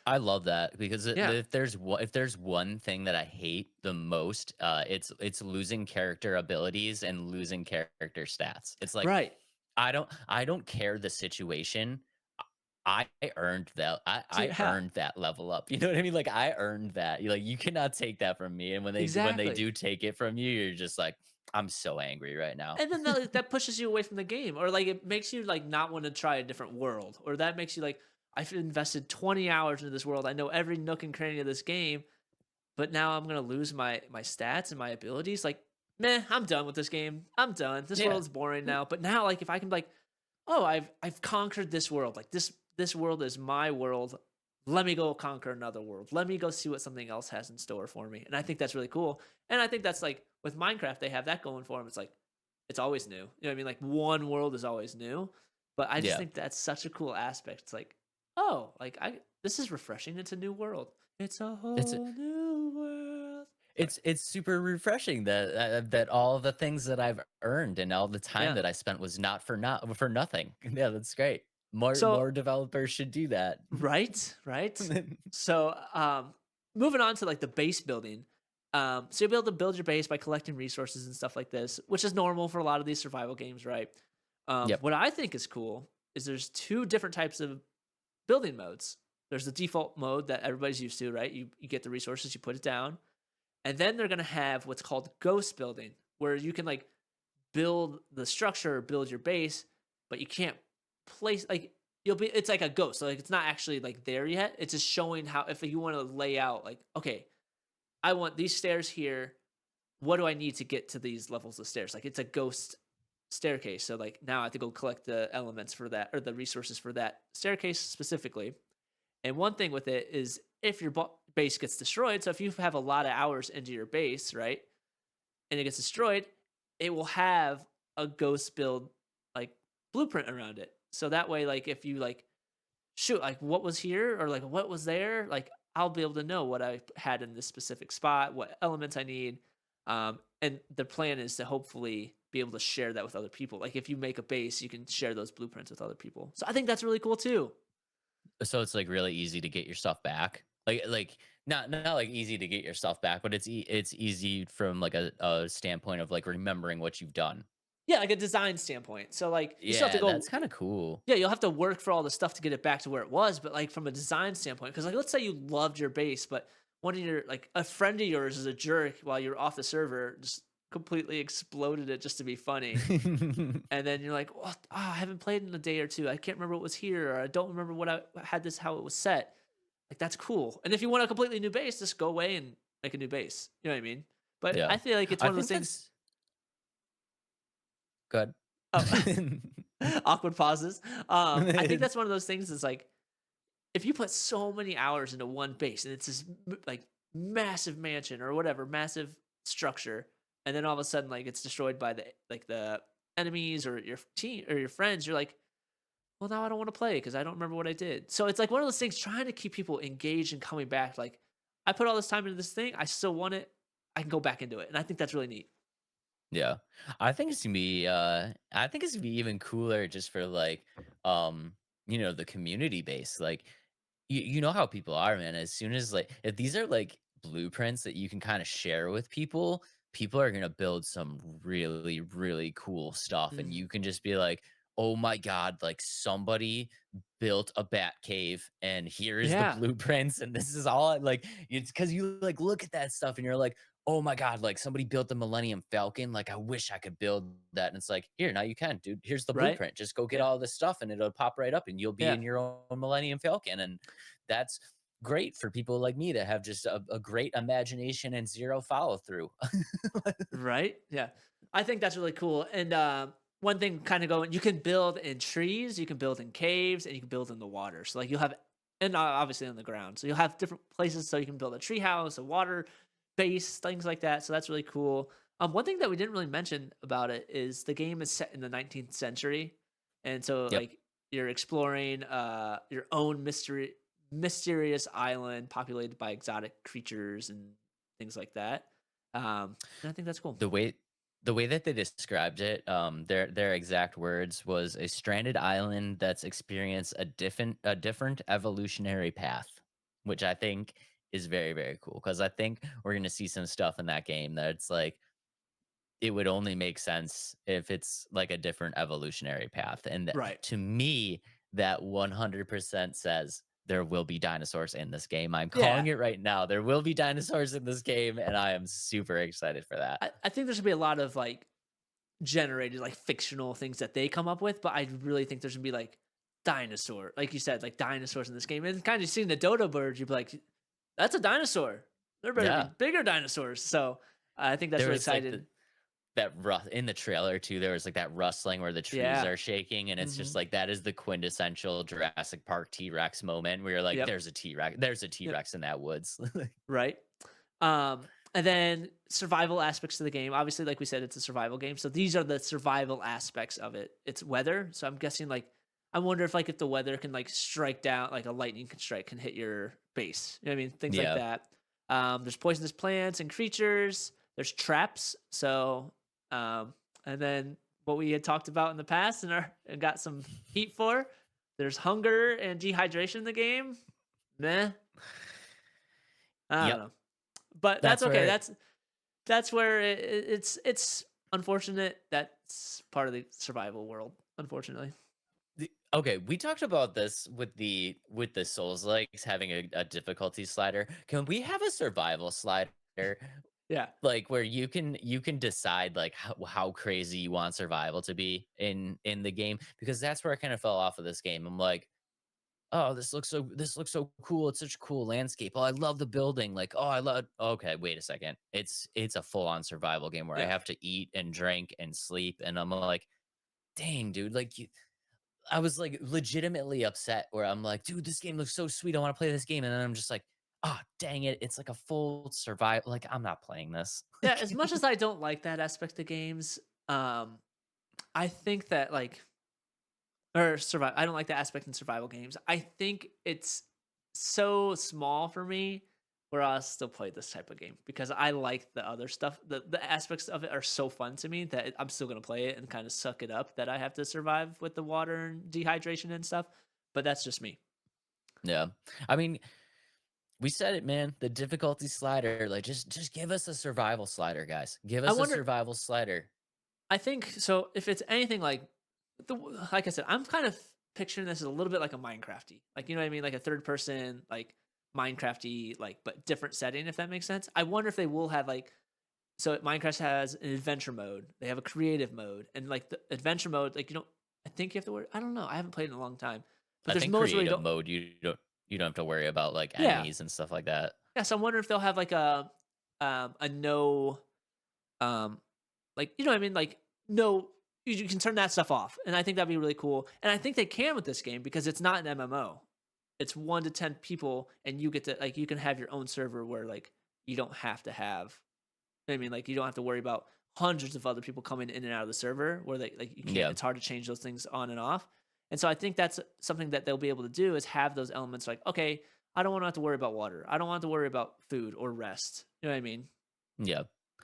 I love that because Yeah. if there's one thing that I hate the most, it's losing character abilities and losing character stats. It's like Right. I don't care the situation. I earned that. I Yeah. earned that level up. You know what I mean? Like I earned that. Like you cannot take that from me. And when they Exactly. do take it from you, you're just like, I'm so angry right now. And then that pushes you away from the game, or like it makes you like not want to try a different world, or that makes you like I've invested 20 hours into this world. I know every nook and cranny of this game, but now I'm gonna lose my stats and my abilities. Like, meh, I'm done with this game. I'm done. This Yeah. world's boring now. But now, like, if I can, be like, oh, I've conquered this world. Like this world is my world. Let me go conquer another world. Let me go see what something else has in store for me. And I think that's really cool. And I think that's like with Minecraft, they have that going for them. It's like it's always new. You know what I mean? Like one world is always new. But I just Yeah. think that's such a cool aspect. It's like, oh, like this is refreshing. It's a new world. It's a whole It's new world. it's super refreshing that that all the things that I've earned and all the time Yeah. that I spent was not for nothing. Yeah, that's great. More So developers should do that. right. So moving on to like the base building. So you'll be able to build your base by collecting resources and stuff like this, which is normal for a lot of these survival games, right? Yep. What I think is cool is there's two different types of building modes. There's the default mode that everybody's used to, right? You get the resources, you put it down. And then they're gonna have what's called ghost building, where you can like build the structure, build your base, but you can't place like it's like a ghost. So like it's not actually like there yet. It's just showing how if you want to lay out like, okay, I want these stairs here. What do I need to get to these levels of stairs? Like it's a ghost staircase. So like now I have to go collect the elements for that or the resources for that staircase specifically. And one thing with it is if your base gets destroyed, so if you have a lot of hours into your base, right, and it gets destroyed, it will have a ghost build like blueprint around it. So that way, like if you like shoot, like what was here or like what was there, like I'll be able to know what I had in this specific spot, what elements I need. And the plan is to hopefully be able to share that with other people. Like if you make a base, you can share those blueprints with other people. So I think that's really cool too. So it's like really easy to get your stuff back. Like not like easy to get your stuff back, but it's easy from like a standpoint of like remembering what you've done. Yeah, like a design standpoint. So like you still have to Yeah, go. that's kind of cool. Yeah, you'll have to work for all the stuff to get it back to where it was, but like from a design standpoint, because like let's say you loved your base, but one of your like a friend of yours is a jerk while you're off the server, just completely exploded it just to be funny, and then you're like, "What? I haven't played in a day or two. I can't remember what was here, or I don't remember what I had this how it was set." Like that's cool. And if you want a completely new base, just go away and make a new base. You know what I mean? But Yeah, I feel like it's I one of those think things. that's good. Oh, awkward pauses. I think that's one of those things. Is like if you put so many hours into one base and it's this like massive mansion or whatever, massive structure, and then all of a sudden like it's destroyed by the enemies or your team or your friends, you're like, well, now I don't want to play because I don't remember what I did. So it's like one of those things trying to keep people engaged and coming back. Like I put all this time into this thing, I still want it. I can go back into it, and I think that's really neat. Yeah. I think it's gonna be even cooler just for like the community base. Like you know how people are, man. As soon as like if these are like blueprints that you can kind of share with people, people are gonna build some really, really cool stuff. And Mhm. you can just be like, oh my God, like somebody built a bat cave and here's the Yeah, blueprints, and this is all like it's because you like look at that stuff and you're like, oh my God, like somebody built the Millennium Falcon. Like, I wish I could build that. And it's like, here, now you can, dude. Here's the right. blueprint. Just go get Yeah, all this stuff and it'll pop right up and you'll be yeah. in your own Millennium Falcon. And that's great for people like me that have just a great imagination and zero follow through. Right? Yeah. I think that's really cool. And one thing kind of going, you can build in trees, you can build in caves, and you can build in the water. So like you'll have, and obviously on the ground. So you'll have different places so you can build a tree house, a water base, things like that. So that's really cool. One thing that we didn't really mention about it is the game is set in the 19th century, and so Yep. like you're exploring your own mysterious island populated by exotic creatures and things like that. And I think that's cool. The way that they described it, their exact words was a stranded island that's experienced a different evolutionary path, which I think is very, very cool because I think we're gonna see some stuff in that game that it's like it would only make sense if it's like a different evolutionary path. And Right. to me, that 100% says there will be dinosaurs in this game. I'm Yeah. calling it right now. There will be dinosaurs in this game, and I am super excited for that. I think there's gonna be a lot of like generated like fictional things that they come up with, but I really think there's gonna be like dinosaur, like you said, like dinosaurs in this game. And kind of seeing the dodo bird, you'd be like, that's a dinosaur. There better be Yeah. bigger dinosaurs. So I think that's There really was like exciting. that in the trailer too. There was like that rustling where the trees Yeah. are shaking, and it's just Hmm. like that is the quintessential Jurassic Park T-Rex moment where you're like, Yep. there's a Yep. T-Rex in that woods. Right. And then survival aspects to the game. Obviously, like we said, it's a survival game. So these are the survival aspects of it. It's weather. So I'm guessing like I wonder if like if the weather can like strike down, like a lightning can strike, can hit your base. You know what I mean? Things like Yeah. that. There's poisonous plants and creatures. There's traps. So and then what we had talked about in the past and got some heat for. There's hunger and dehydration in the game. Meh. I don't Yep. know. But that's That's okay. where That's where it's unfortunate. That's part of the survival world, unfortunately. Okay, we talked about this with the Souls likes having a difficulty slider. Can we have a survival slider? Yeah. Like where you can decide like how crazy you want survival to be in the game, because that's where I kind of fell off of this game. I'm like, oh, this looks so cool. It's such a cool landscape. Oh, I love the building. Like, oh, I love. Okay, wait a second. It's a full on survival game where I Yeah. have to eat and drink and sleep, and I'm like, dang, dude, like I was like legitimately upset where I'm like, dude, this game looks so sweet. I want to play this game, and then I'm just like, oh, dang it, it's like a full survival. Like, I'm not playing this. Yeah, as much as I don't like that aspect of games, I think that like or survive. I don't like the aspect in survival games. I think it's so small for me where I'll still play this type of game because I like the other stuff. The aspects of it are so fun to me that I'm still gonna play it and kind of suck it up that I have to survive with the water and dehydration and stuff. But that's just me. Yeah, I mean, we said it, man. The difficulty slider, like, just give us a survival slider, guys. Give I us a wonder. survival slider. I think so. If it's anything like like I said, I'm kind of picturing this as a little bit like a Minecrafty, like you know what I mean, like a third person, like Minecrafty, like but different setting. If that makes sense. I wonder if they will have like so Minecraft has an adventure mode, they have a creative mode, and like the adventure mode, like you don't. I think you have to worry. I don't know. I haven't played in a long time, but I there's think modes where you creative don't. mode, you don't have to worry about like Yeah, enemies and stuff like that. yeah. So I wonder if they'll have like a no um like you know what I mean, like no you can turn that stuff off, and I think that'd be really cool. And I think they can with this game because it's not an MMO. It's 1 to 10 people, and you get to like you can have your own server where like you don't have to have. I mean, like you don't have to worry about hundreds of other people coming in and out of the server where they like you can't. Yeah, It's hard to change those things on and off. And so I think that's something that they'll be able to do is have those elements like okay, I don't want to have to worry about water. I don't want to worry about food or rest. You know what I mean? yeah.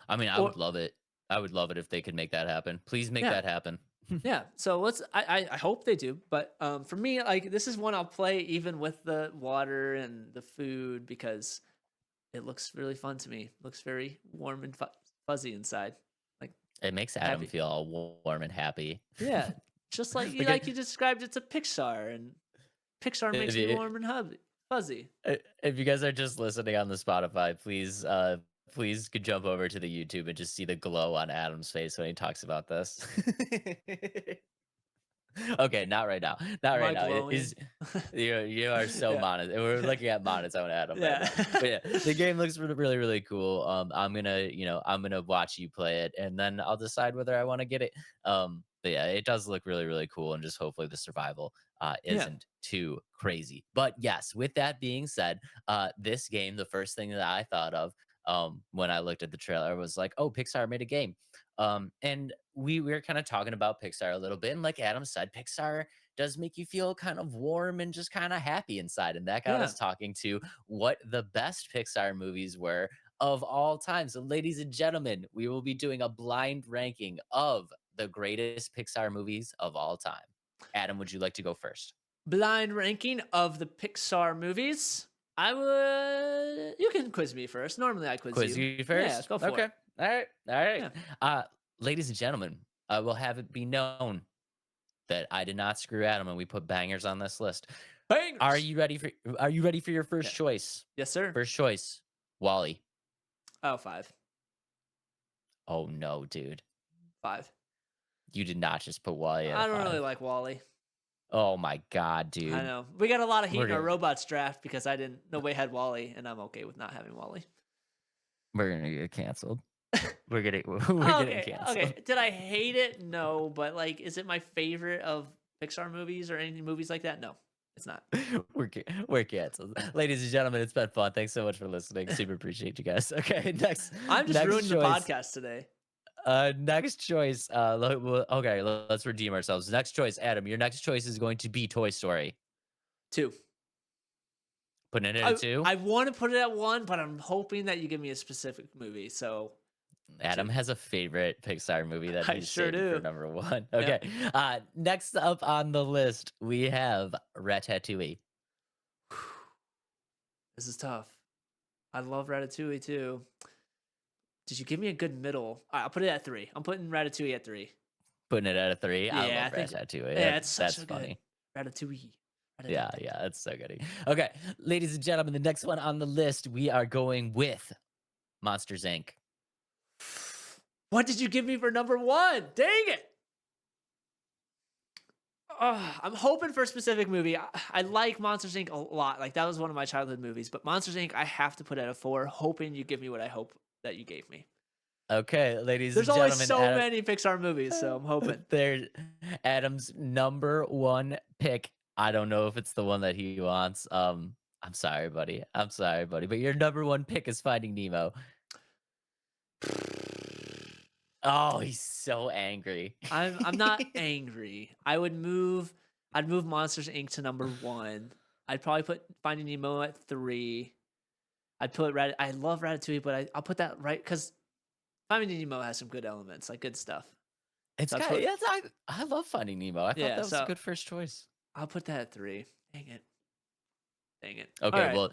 I mean, I Or would love it. I would love it if they could make that happen. Please make yeah. that happen. Yeah, so let's. I hope they do, but for me, like this is one I'll play even with the water and the food because it looks really fun to me. Looks very warm and fuzzy inside, like It makes Adam happy. feel all warm and happy. Yeah, just like you Okay, like you described it to Pixar, and Pixar if makes me you warm and fuzzy. if you guys are just listening on the Spotify, please please could jump over to the YouTube and just see the glow on Adam's face when he talks about this. Okay, not right now. Not Am right I now. It glowing? is you are so Yeah, We're looking at monotone Adam right yeah, now. But yeah, the game looks really, really cool. I'm gonna, I'm gonna watch you play it and then I'll decide whether I want to get it. But yeah, it does look really, really cool, and just hopefully the survival yeah, isn't too crazy. But yes, with that being said, this game, the first thing that I thought of when I looked at the trailer was like, oh, Pixar made a game. And we were kind of talking about Pixar a little bit, and like Adam said, Pixar does make you feel kind of warm and just kind of happy inside, and that got yeah. us talking to what the best Pixar movies were of all time. So, ladies and gentlemen, we will be doing a blind ranking of the greatest Pixar movies of all time. Adam, would you like to go first? Blind ranking of the Pixar movies. I would. You can quiz me first. Normally, I quiz Quiz you. you Yeah, first? go for Okay. it. All right. All right. Yeah. Ladies and gentlemen, I will have it be known that I did not screw Adam and we put bangers on this list. Are Bangers. you ready for your Yeah. first choice? Yes, sir. First choice, Wally. Oh, 5. Oh no, dude. 5. You did not just put Wally at a I don't really 5. like Wally. Oh my god, I dude. know. We got a lot of heat We're in our gonna robots draft because I didn't. Nobody had Wally, and I'm okay with not having Wally. we're gonna get canceled. We're getting we're getting Okay. canceled. Okay. Did I hate it? No. But like, is it my favorite of Pixar movies or any movies like that? No, it's not. We're canceled. Ladies and gentlemen, it's been fun. Thanks so much for listening. Super appreciate you guys. Okay, I'm just next ruining the choice. podcast today. Next choice. Okay, let's redeem ourselves. Next choice, Adam. Your next choice is going to be Toy Story. 2. Putting it at a 2. I want to put it at 1, but I'm hoping that you give me a specific movie. So Adam 2. has a favorite Pixar movie that I he's sure saving for do. number 1. Yep. Okay. Next up on the list, we have Ratatouille. This is tough. I love Ratatouille too. Did you give me a good middle? All right, I'll put it at 3. I'm putting Ratatouille at 3. Putting it at a 3. I Yeah, love I think. Ratatouille. Yeah, it's such That's a funny. good Ratatouille. Yeah, that's so good. Okay, ladies and gentlemen, the next one on the list, we are going with Monsters Inc. What did you give me for number 1? Dang it! I'm hoping for a specific movie. I like Monsters Inc. a lot. Like that was one of my childhood movies. But Monsters Inc. I have to put at a 4, hoping you give me what I hope that you gave me. Okay, ladies There's and always gentlemen, so Adam, many Pixar movies, so I'm hoping. there's Adam's number one pick. I don't know if it's the one that he wants. I'm sorry, buddy. I'm sorry, buddy. But your number one pick is Finding Nemo. Oh, he's so angry. I'm not angry. I'd move Monsters Inc. to number 1. I'd probably put Finding Nemo at 3. I'd put I love Ratatouille, but I'll put that right because Finding Nemo has some good elements, like good stuff. It's So I'd got, put- yes, I love Finding Nemo. I thought Yeah, that was so- a good first choice. I'll put that at 3. Dang it. Okay, Alright. well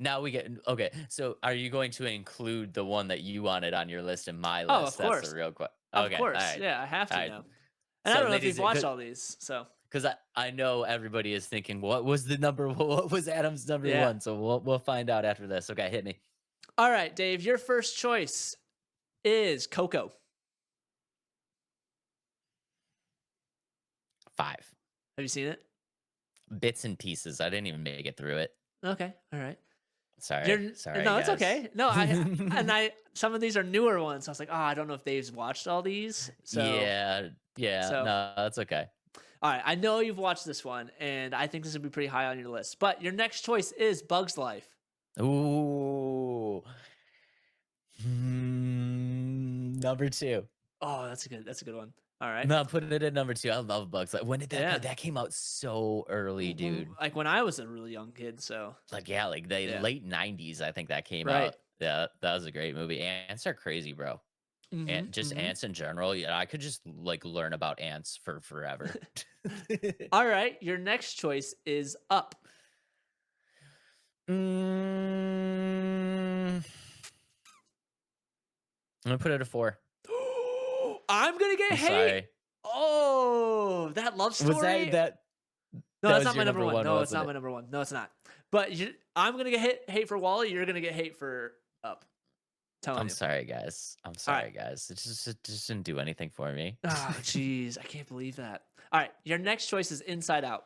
now we get okay. So are you going to include the one that you wanted on your list in my list? Oh, of course. That's the real question. Of Okay, course. all right. Yeah, I have to All right. now. And I So, don't know if ladies, you've watched all these, so because I know everybody is thinking, what was the number? What was Adam's number Yeah. one? So we'll find out after this. Okay, hit me. all right, Dave, your first choice is Coco. 5 Have you seen it? bits and pieces. I didn't even make it through it. Okay, all right. Sorry. Sorry. No, it's guys. okay. No, I some of these are newer ones. So I was like, oh, I don't know if Dave's watched all these. So Yeah. so- No, that's okay. all right, I know you've watched this one, and I think this would be pretty high on your list. But your next choice is Bug's Life. Ooh. Number 2. Oh, that's a good one. All right. No, putting it at number 2. I love Bugs. Like, when did that? Yeah. That came out so early, dude. Like when I was a really young kid, so Like, yeah, like the Yeah. late 90s. I think that came Right. out. Yeah, that was a great movie. Ants are crazy, bro. And mhm, just mhm. ants in general. Yeah, I could just like learn about ants for forever. All right, your next choice is Up. I'm gonna put it at 4. I'm gonna get I'm hate. sorry. Oh, that love story. Was that No, that that's was not my your number number one. one, No, it's wasn't not it? my number 1. No, it's not. But I'm gonna get hate for Wally. You're gonna get hate for Up. Telling I'm you. sorry, guys. I'm sorry, guys. It just didn't do anything for me. Oh, jeez, I can't believe that. All right, your next choice is Inside Out.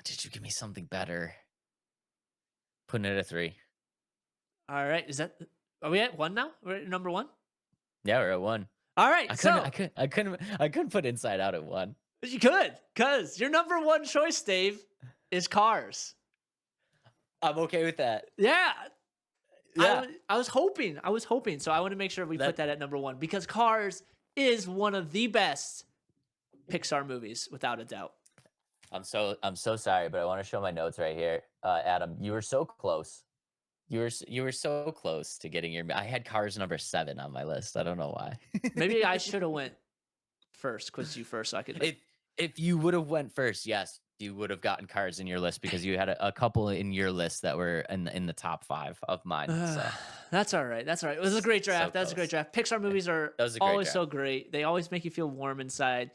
Did you give me something better? Putting it at 3. All right, are we at 1 now? We're at number 1. Yeah, we're at 1. All right, I couldn't put Inside Out at 1. you could, cause your number 1 choice, Dave, is Cars. I'm okay with that. Yeah. Yeah. I was hoping. So I want to make sure we put that at number 1 because Cars is one of the best Pixar movies, without a doubt. I'm so sorry, but I want to show my notes right here. Adam, you were so close. You were so close to getting your. I had Cars number 7 on my list. I don't know why. Maybe I should have went first, quiz you first, so I could. If you would have went first, yes, you would have gotten Cars in your list because you had a couple in your list that were in the top 5 of mine. So. That's all right. It was a great draft. So That's a great close. draft. Pixar movies are That was a great always draft. so great. They always make you feel warm inside.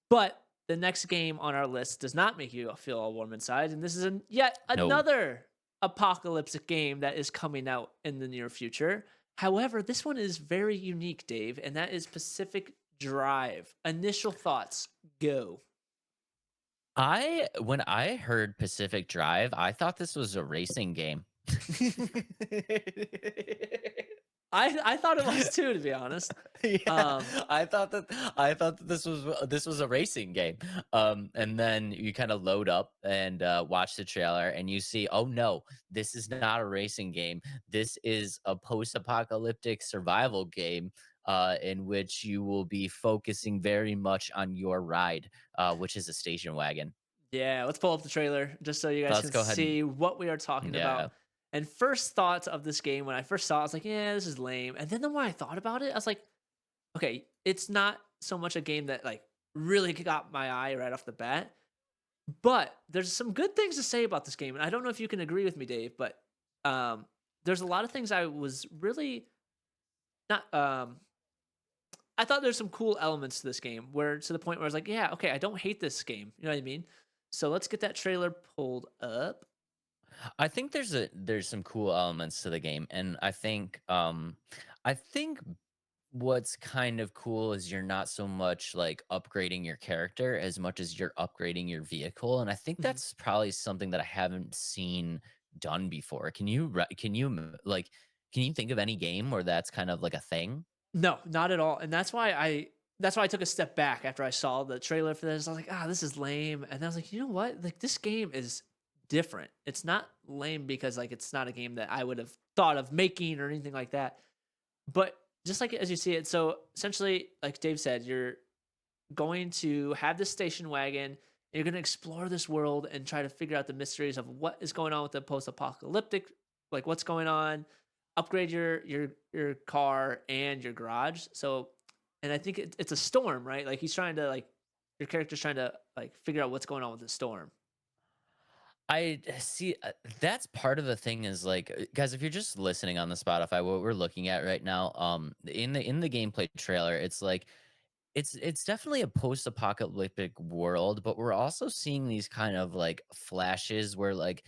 But the next game on our list does not make you feel all warm inside, and this is yet No. another apocalyptic game that is coming out in the near future. However, this one is very unique, Dave, and that is Pacific Drive. Initial thoughts, go. When I heard Pacific Drive, I thought this was a racing game. I thought it was too, to be honest. Yeah, I thought that this was a racing game. And then you kind of load up and watch the trailer, and you see, oh no, this is not a racing game. This is a post-apocalyptic survival game. In which you will be focusing very much on your ride, which is a station wagon. Yeah, let's pull up the trailer just so you guys Let's go can ahead see what we are talking Yeah. about. And first thoughts of this game, when I first saw it, I was like, yeah, this is lame. And then the more I thought about it, I was like, okay, it's not so much a game that like really got my eye right off the bat. But there's some good things to say about this game. And I don't know if you can agree with me, Dave, but there's a lot of things I was really not I thought there's some cool elements to this game where to the point where I was like, yeah, okay, I don't hate this game. You know what I mean? So let's get that trailer pulled up. I think there's some cool elements to the game, and I think what's kind of cool is you're not so much like upgrading your character as much as you're upgrading your vehicle, and I think Mhm. that's probably something that I haven't seen done before. Can you think of any game where that's kind of like a thing? No, not at all, and that's why I took a step back after I saw the trailer for this. I was like, "Ah, this is lame," and I was like, "You know what? Like, this game is different. It's not lame because, like, it's not a game that I would have thought of making or anything like that, but just like as you see it, so essentially, like Dave said, you're going to have this station wagon, and you're gonna explore this world and try to figure out the mysteries of what is going on with the post-apocalyptic, like what's going on, upgrade your car and your garage. So, and I think it's a storm, right? Like he's trying to like your character's trying to like figure out what's going on with the storm. I see. That's part of the thing is like, guys, if you're just listening on the Spotify, what we're looking at right now, in the gameplay trailer, it's like it's definitely a post-apocalyptic world, but we're also seeing these kind of like flashes where like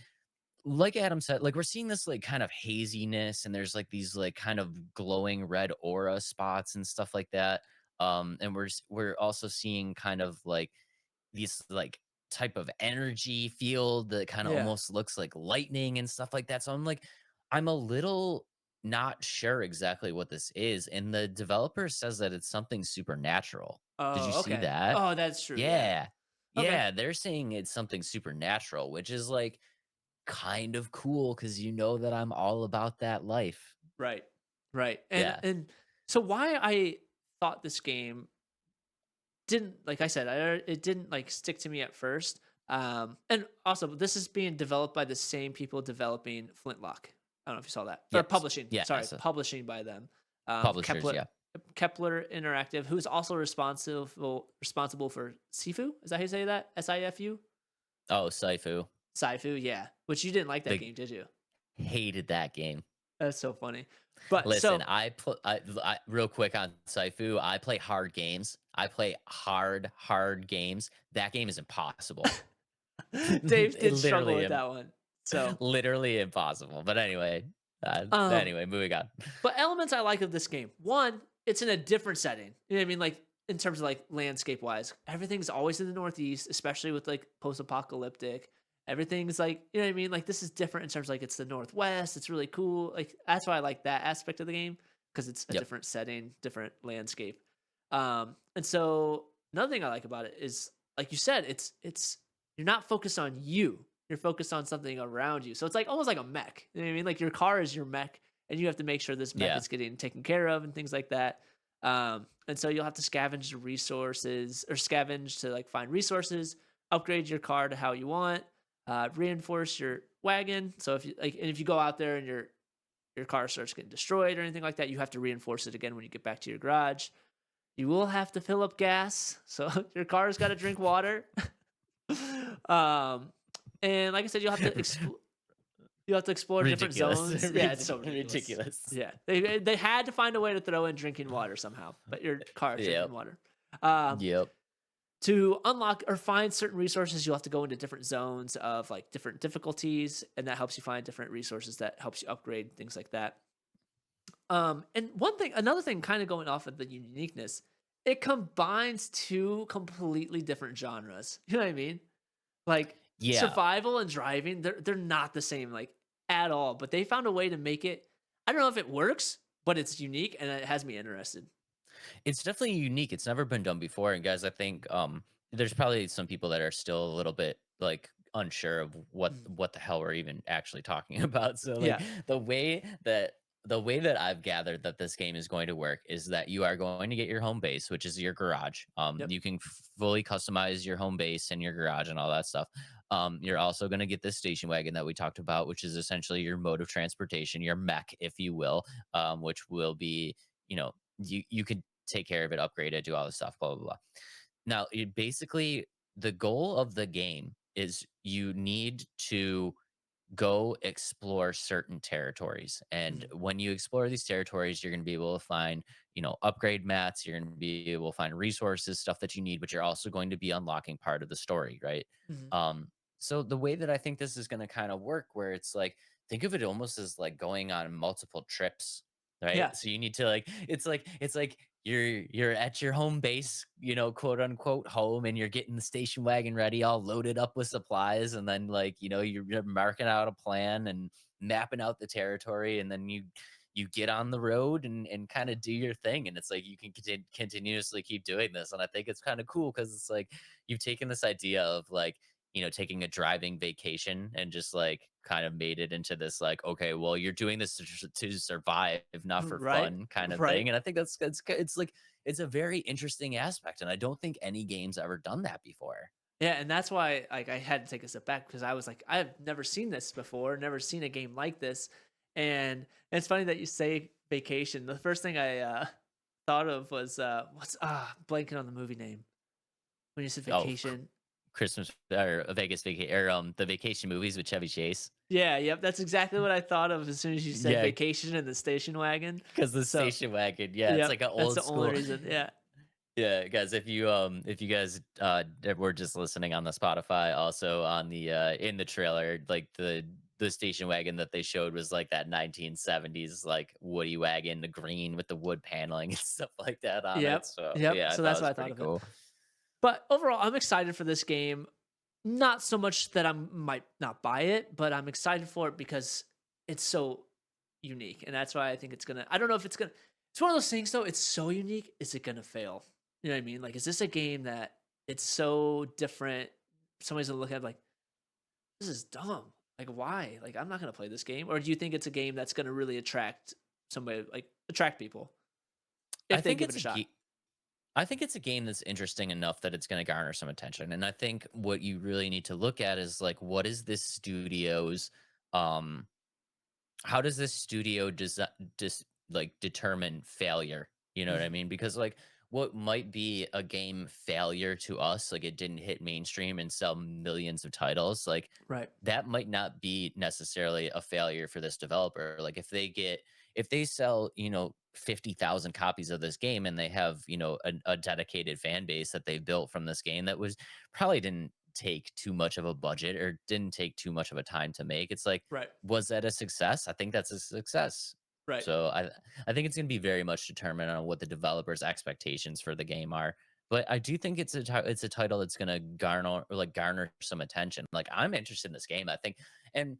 Adam said, like we're seeing this like kind of haziness, and there's like these like kind of glowing red aura spots and stuff like that. And we're also seeing kind of like these like type of energy field that kind of Yeah. almost looks like lightning and stuff like that. So I'm a little not sure exactly what this is. And the developer says that it's something supernatural. Did you Oh, see okay. that? Oh, that's true. Yeah. Yeah. Okay. Yeah, they're saying it's something supernatural, which is like kind of cool because you know that I'm all about that life. Right. Right. Yeah. And so why I thought this game didn't, like I said, it didn't like stick to me at first. And also this is being developed by the same people developing Flintlock. I don't know if you saw that. Or Yes. publishing. Yeah. Sorry, So publishing by them. publishers. Yeah. Kepler Interactive, who's also responsible for Sifu. Is that how you say that? SIFU? Oh, Saifu. Sifu, yeah. Which you didn't like that The game, did you? hated that game. That's so funny. But Listen, so I real quick on Saifu, I play hard games. I play hard games. That game is impossible. Dave It did struggle literally with that one. So literally impossible. But um anyway, moving on. but elements I like of this game. One, it's in a different setting. You know what I mean? Like in terms of like landscape wise, everything's always in the Northeast, especially with like post apocalyptic. Everything's like, you know what I mean? Like this is different in terms of like it's the Northwest. It's really cool. Like that's why I like that aspect of the game because it's a Yep. different setting, different landscape. And so another thing I like about it is, like you said, it's you're not focused on you. You're focused on something around you. So it's like almost like a mech. You know what I mean? Like your car is your mech, and you have to make sure this mech Yeah. is getting taken care of and things like that. And so you'll have to scavenge the resources or scavenge to like find resources, upgrade your car to how you want, reinforce your wagon. So if you like, and if you go out there and your car starts getting destroyed or anything like that, you have to reinforce it again when you get back to your garage. You will have to fill up gas, so your car's got to drink water. um, and like I said, you'll have to explore different Ridiculous. zones. Yeah, it's so ridiculous. Ridiculous. Yeah, they had to find a way to throw in drinking water somehow, but your car drinking Yep. water. Um, Yep. to unlock or find certain resources, you'll have to go into different zones of like different difficulties, and that helps you find different resources that helps you upgrade things like that. And another thing, kind of going off of the uniqueness, it combines two completely different genres. You know what I mean? Like Yeah. survival and driving, they're not the same like at all. But they found a way to make it. I don't know if it works, but it's unique and it has me interested. It's definitely unique. It's never been done before. And guys, I think there's probably some people that are still a little bit like unsure of Mm. what the hell we're even actually talking about. So like Yeah. the way that I've gathered that this game is going to work is that you are going to get your home base, which is your garage. Yep. You can fully customize your home base and your garage and all that stuff. You're also going to get this station wagon that we talked about, which is essentially your mode of transportation, your mech, if you will, which will be, you could take care of it, upgrade it, do all this stuff, blah blah blah. Now, basically, the goal of the game is you need to go explore certain territories. And Mhm. when you explore these territories, you're going to be able to find, upgrade mats, you're going to be able to find resources, stuff that you need, but you're also going to be unlocking part of the story, right? Mhm. So the way that I think this is going to kind of work, where it's like, think of it almost as like going on multiple trips. right? Yeah. So you need to like it's like you're at your home base, quote unquote home, and you're getting the station wagon ready, all loaded up with supplies, and then like you're marking out a plan and mapping out the territory, and then you get on the road and kind of do your thing, and it's like you can continuously keep doing this, and I think it's kind of cool because it's like you've taken this idea of like taking a driving vacation and just like kind of made it into this like, okay, well, you're doing this to survive, not for Right. fun kind of Right. thing. And I think it's like it's a very interesting aspect, and I don't think any game's ever done that before. Yeah, and that's why like I had to take a step back because I was like, I've never seen this before, never seen a game like this. And it's funny that you say vacation. The first thing I thought of was what's blanking on the movie name when you said Oh, vacation. Christmas or a Vegas vacation or the vacation movies with Chevy Chase. Yeah, yep, that's exactly what I thought of as soon as you said Yeah, vacation and the station wagon. because the So, station wagon, yeah, it's yep, like an that's old the only school. reason. Yeah. Yeah, guys, if you guys that were just listening on the Spotify, also on the in the trailer, like the station wagon that they showed was like that 1970s like woody wagon, the green with the wood paneling and stuff like that on it. Yep. So Yep. yeah, I So thought that's it why was I thought pretty of it. cool. But overall, I'm excited for this game. Not so much that I might not buy it, but I'm excited for it because it's so unique. And that's why I think it's gonna I don't know if it's gonna it's one of those things though, it's so unique, is it gonna fail? You know what I mean? Like, is this a game that it's so different? Somebody's gonna look at it like, this is dumb. Like, why? Like, I'm not gonna play this game. Or do you think it's a game that's gonna really attract somebody, like attract people I if they think give it it's a shot? I think it's a game that's interesting enough that it's going to garner some attention. And I think what you really need to look at is like, what is this studio's um how does this studio like determine failure? You know what I Mhm. mean? Because like what might be a game failure to us, like it didn't hit mainstream and sell millions of titles, like Right. that might not be necessarily a failure for this developer. Like if they sell, 50,000 copies of this game and they have, a dedicated fan base that they built from this game that was probably didn't take too much of a budget or didn't take too much of a time to make. It's like, Right. was that a success? I think that's a success. Right. So I think it's going to be very much determined on what the developers' expectations for the game are. But I do think it's a title that's going to garner some attention. Like I'm interested in this game. I think, and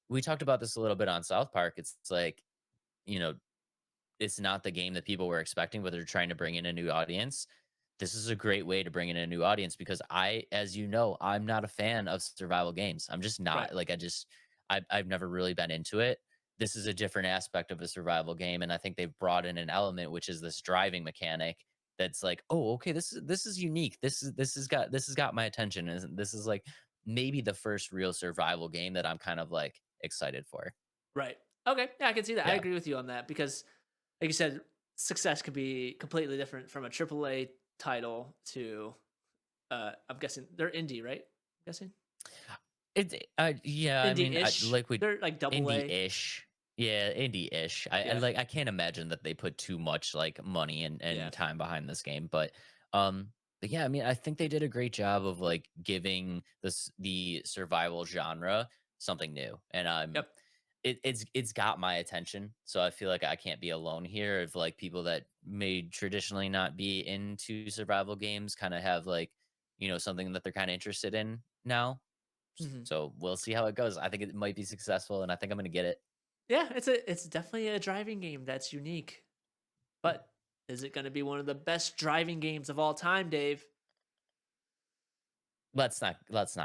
we talked about this a little bit on South Park. It's like you know it's not the game that people were expecting, but they're trying to bring in a new audience. This is a great way to bring in a new audience because as you know, I'm not a fan of survival games. I'm just Right. not like I've never really been into it. This is a different aspect of a survival game, and I think they've brought in an element which is this driving mechanic that's like, oh, okay, this is unique. This has got my attention, and this is like maybe the first real survival game that I'm kind of like excited for. Right. Okay. Yeah, I can see that. I Yeah. agree with you on that because, like you said, success could be completely different from a AAA title to, I'm guessing they're indie, right? I'm guessing Yeah, I mean, indie-ish. like we They're like double A. indie-ish. Yeah, indie-ish. I Yeah. like I can't imagine that they put too much like money Yeah. and time behind this game, but yeah, I mean, I think they did a great job of like giving the survival genre something new. And Yep. it's got my attention. So I feel like I can't be alone here of like people that may traditionally not be into survival games kind of have like, something that they're kind of interested in now. Hmm. So we'll see how it goes. I think it might be successful, and I think I'm going to get it. Yeah. It's definitely a driving game that's unique. But is it going to be one of the best driving games of all time, Dave? Let's not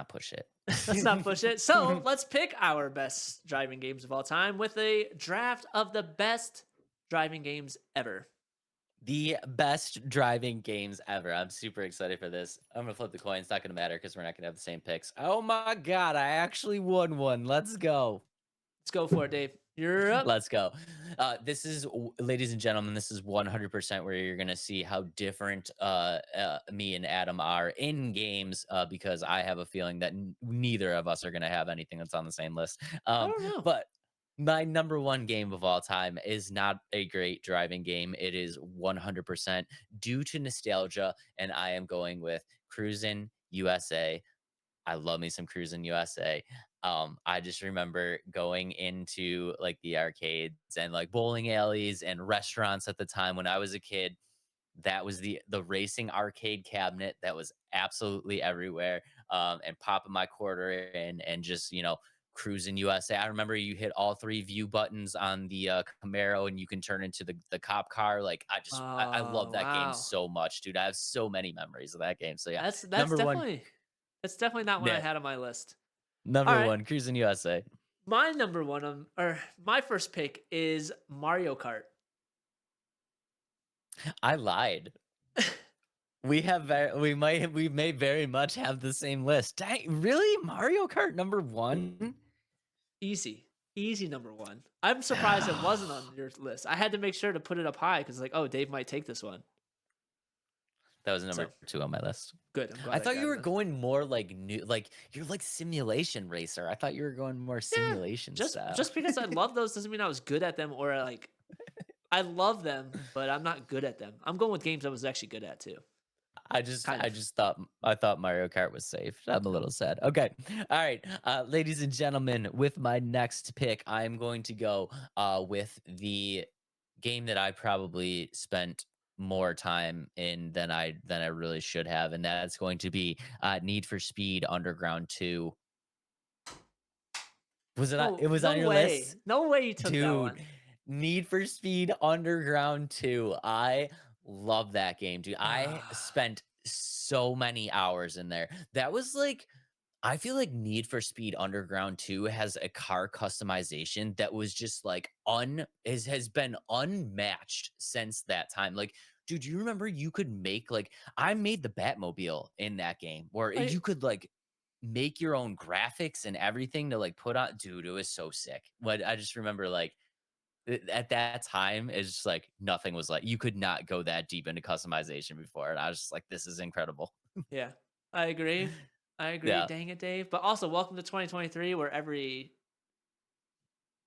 push it. Let's not push it. So let's pick our best driving games of all time with a draft of the best driving games ever. The best driving games ever. I'm super excited for this. I'm gonna flip the coin. It's not gonna matter because we're not gonna have the same picks. Oh my god, I actually won one. Let's go. Let's go for it, Dave. You're up. Let's go. Ladies and gentlemen, this is 100% where you're going to see how different me and Adam are in games because I have a feeling that neither of us are going to have anything that's on the same list. I don't know. But my number one game of all time is not a great driving game. It is 100% due to nostalgia, and I am going with Cruisin' USA. I love me some Cruisin' USA. I just remember going into like the arcades and like bowling alleys and restaurants at the time when I was a kid. That was the racing arcade cabinet that was absolutely everywhere, and popping my quarter in and just, cruising USA. I remember you hit all 3 view buttons on the, Camaro, and you can turn into the cop car. Like, I love Oh, that game wow. so much, dude. I have so many memories of that game. So, yeah, That's number 1. definitely not one I Yeah, had on my list. All number right. 1, Cruising USA. My number one, or my first pick is Mario Kart. I lied. We may very much have the same list. Dang, really? Mario Kart number 1? Easy. Easy number one. I'm surprised it wasn't on your list. I had to make sure to put it up high because, like, oh, Dave might take this one. That was number So 2 on my list. good. I'm glad I I thought got you were it. going more like new, like you're like simulation racer. I thought you were going more Yeah, simulation just style. just because I love those doesn't mean I was good at them or like I love them, but I'm not good at them. I'm going with games I was actually good at too. Kind I of. just thought I thought Mario Kart was safe. I'm a little sad. Okay, all right, ladies and gentlemen. With my next pick, I'm going to go with the game that I probably spent more time in than I really should have, and that's going to be Need for Speed Underground 2. Was it? No, It was on no your way. list? No way you took that Dude, one. Need for Speed Underground 2. I love that game, dude. I spent so many hours in there. That was like I feel like Need for Speed Underground 2 has a car customization that was just like has been unmatched since that time. Like, dude, do you remember you could make like I made the Batmobile in that game where I you could like make your own graphics and everything to like put on. Dude, it was so sick. But I just remember like at that time, it's just like nothing was like you could not go that deep into customization before. And I was just like, this is incredible. yeah. I agree. I agree. Yeah. Dang it, Dave. But also welcome to 2023 where every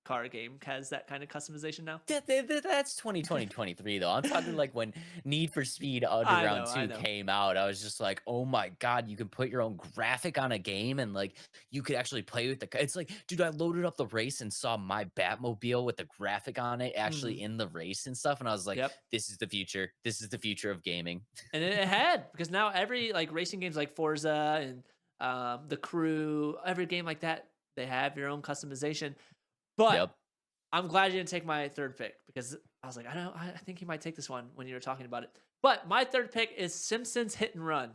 car game has that kind of customization now. That's 2023 though. I'm talking like when Need for Speed I Underground know, I 2 know. came out, I was just like, oh my God, you can put your own graphic on a game and like you could actually play with it's like, dude, I loaded up the race and saw my Batmobile with the graphic on it actually Mhm. in the race and stuff. And I was like, Yep. this is the future. This is the future of gaming. And it had because now every like racing games like Forza and the Crew, every game like that, they have your own customization. But Yep. I'm glad you didn't take my third pick because I was like, I think you might take this one when you were talking about it. But my third pick is Simpsons Hit and Run.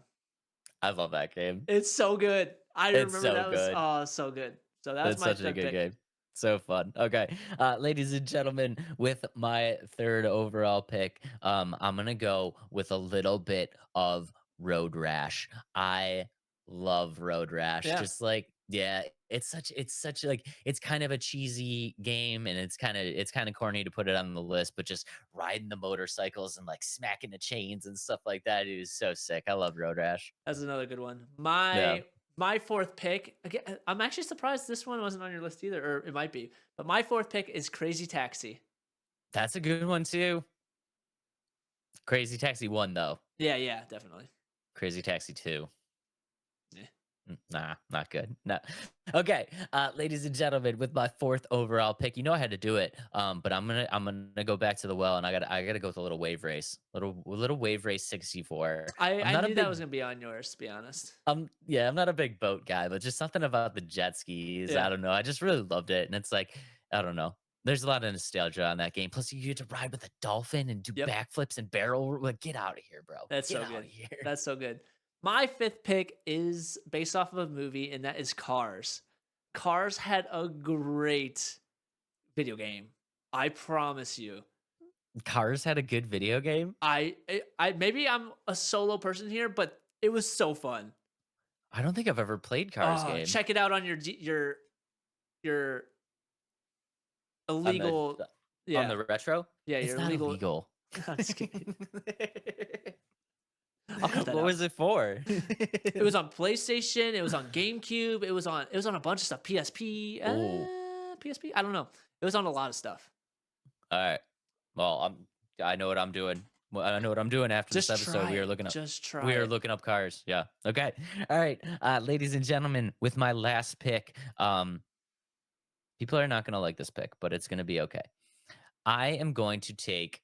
I love that game. It's so good. I It's remember so that was good. so good. So that was That's my such a third good pick. game. So fun. Okay. Ladies and gentlemen, with my third overall pick, I'm gonna go with a little bit of Road Rash. I love Road Rash. Yeah. Just like, yeah, it's such like it's kind of a cheesy game and it's kind of corny to put it on the list, but just riding the motorcycles and like smacking the chains and stuff like that, it is so sick. I love Road Rash. That's another good one. Yeah. My fourth pick, again, I'm actually surprised this one wasn't on your list either, or it might be. But my fourth pick is Crazy Taxi. That's a good one too. Crazy Taxi 1 though. Yeah, yeah, definitely. Crazy Taxi 2. Yeah. Nah, not good. No. Okay, ladies and gentlemen, with my fourth overall pick, you know I had to do it. But I'm gonna go back to the well, and I gotta go with a little wave race, little wave race 64. I'm I not a knew that big was gonna be on yours, to be honest. yeah, I'm not a big boat guy, but just something about the jet skis. I Yeah. don't know. I just really loved it, and it's like I don't know. There's a lot of nostalgia on that game. Plus, you get to ride with a dolphin and do Yep. backflips and barrel. Like, get out of here, bro. That's Get so out of good. here. That's so good. My fifth pick is based off of a movie, and that is Cars. Cars had a great video game. I promise you. Cars had a good video game. I maybe I'm a solo person here, but it was so fun. I don't think I've ever played Cars game. Check it out on your On the illegal. on Yeah, the retro? yeah, It's your not illegal. illegal. I'm just kidding. I'll cut that What out. was it for? It was on PlayStation. It was on GameCube. It was on a bunch of stuff. PSP. Ooh. PSP. I don't know. It was on a lot of stuff. All right. Well, I know what I'm doing. Well, I know what I'm doing after this Just episode. try We are it. looking up. Just try We are it. looking up cars. Yeah. Okay. All right, ladies and gentlemen. With my last pick, people are not going to like this pick, but it's going to be okay. I am going to take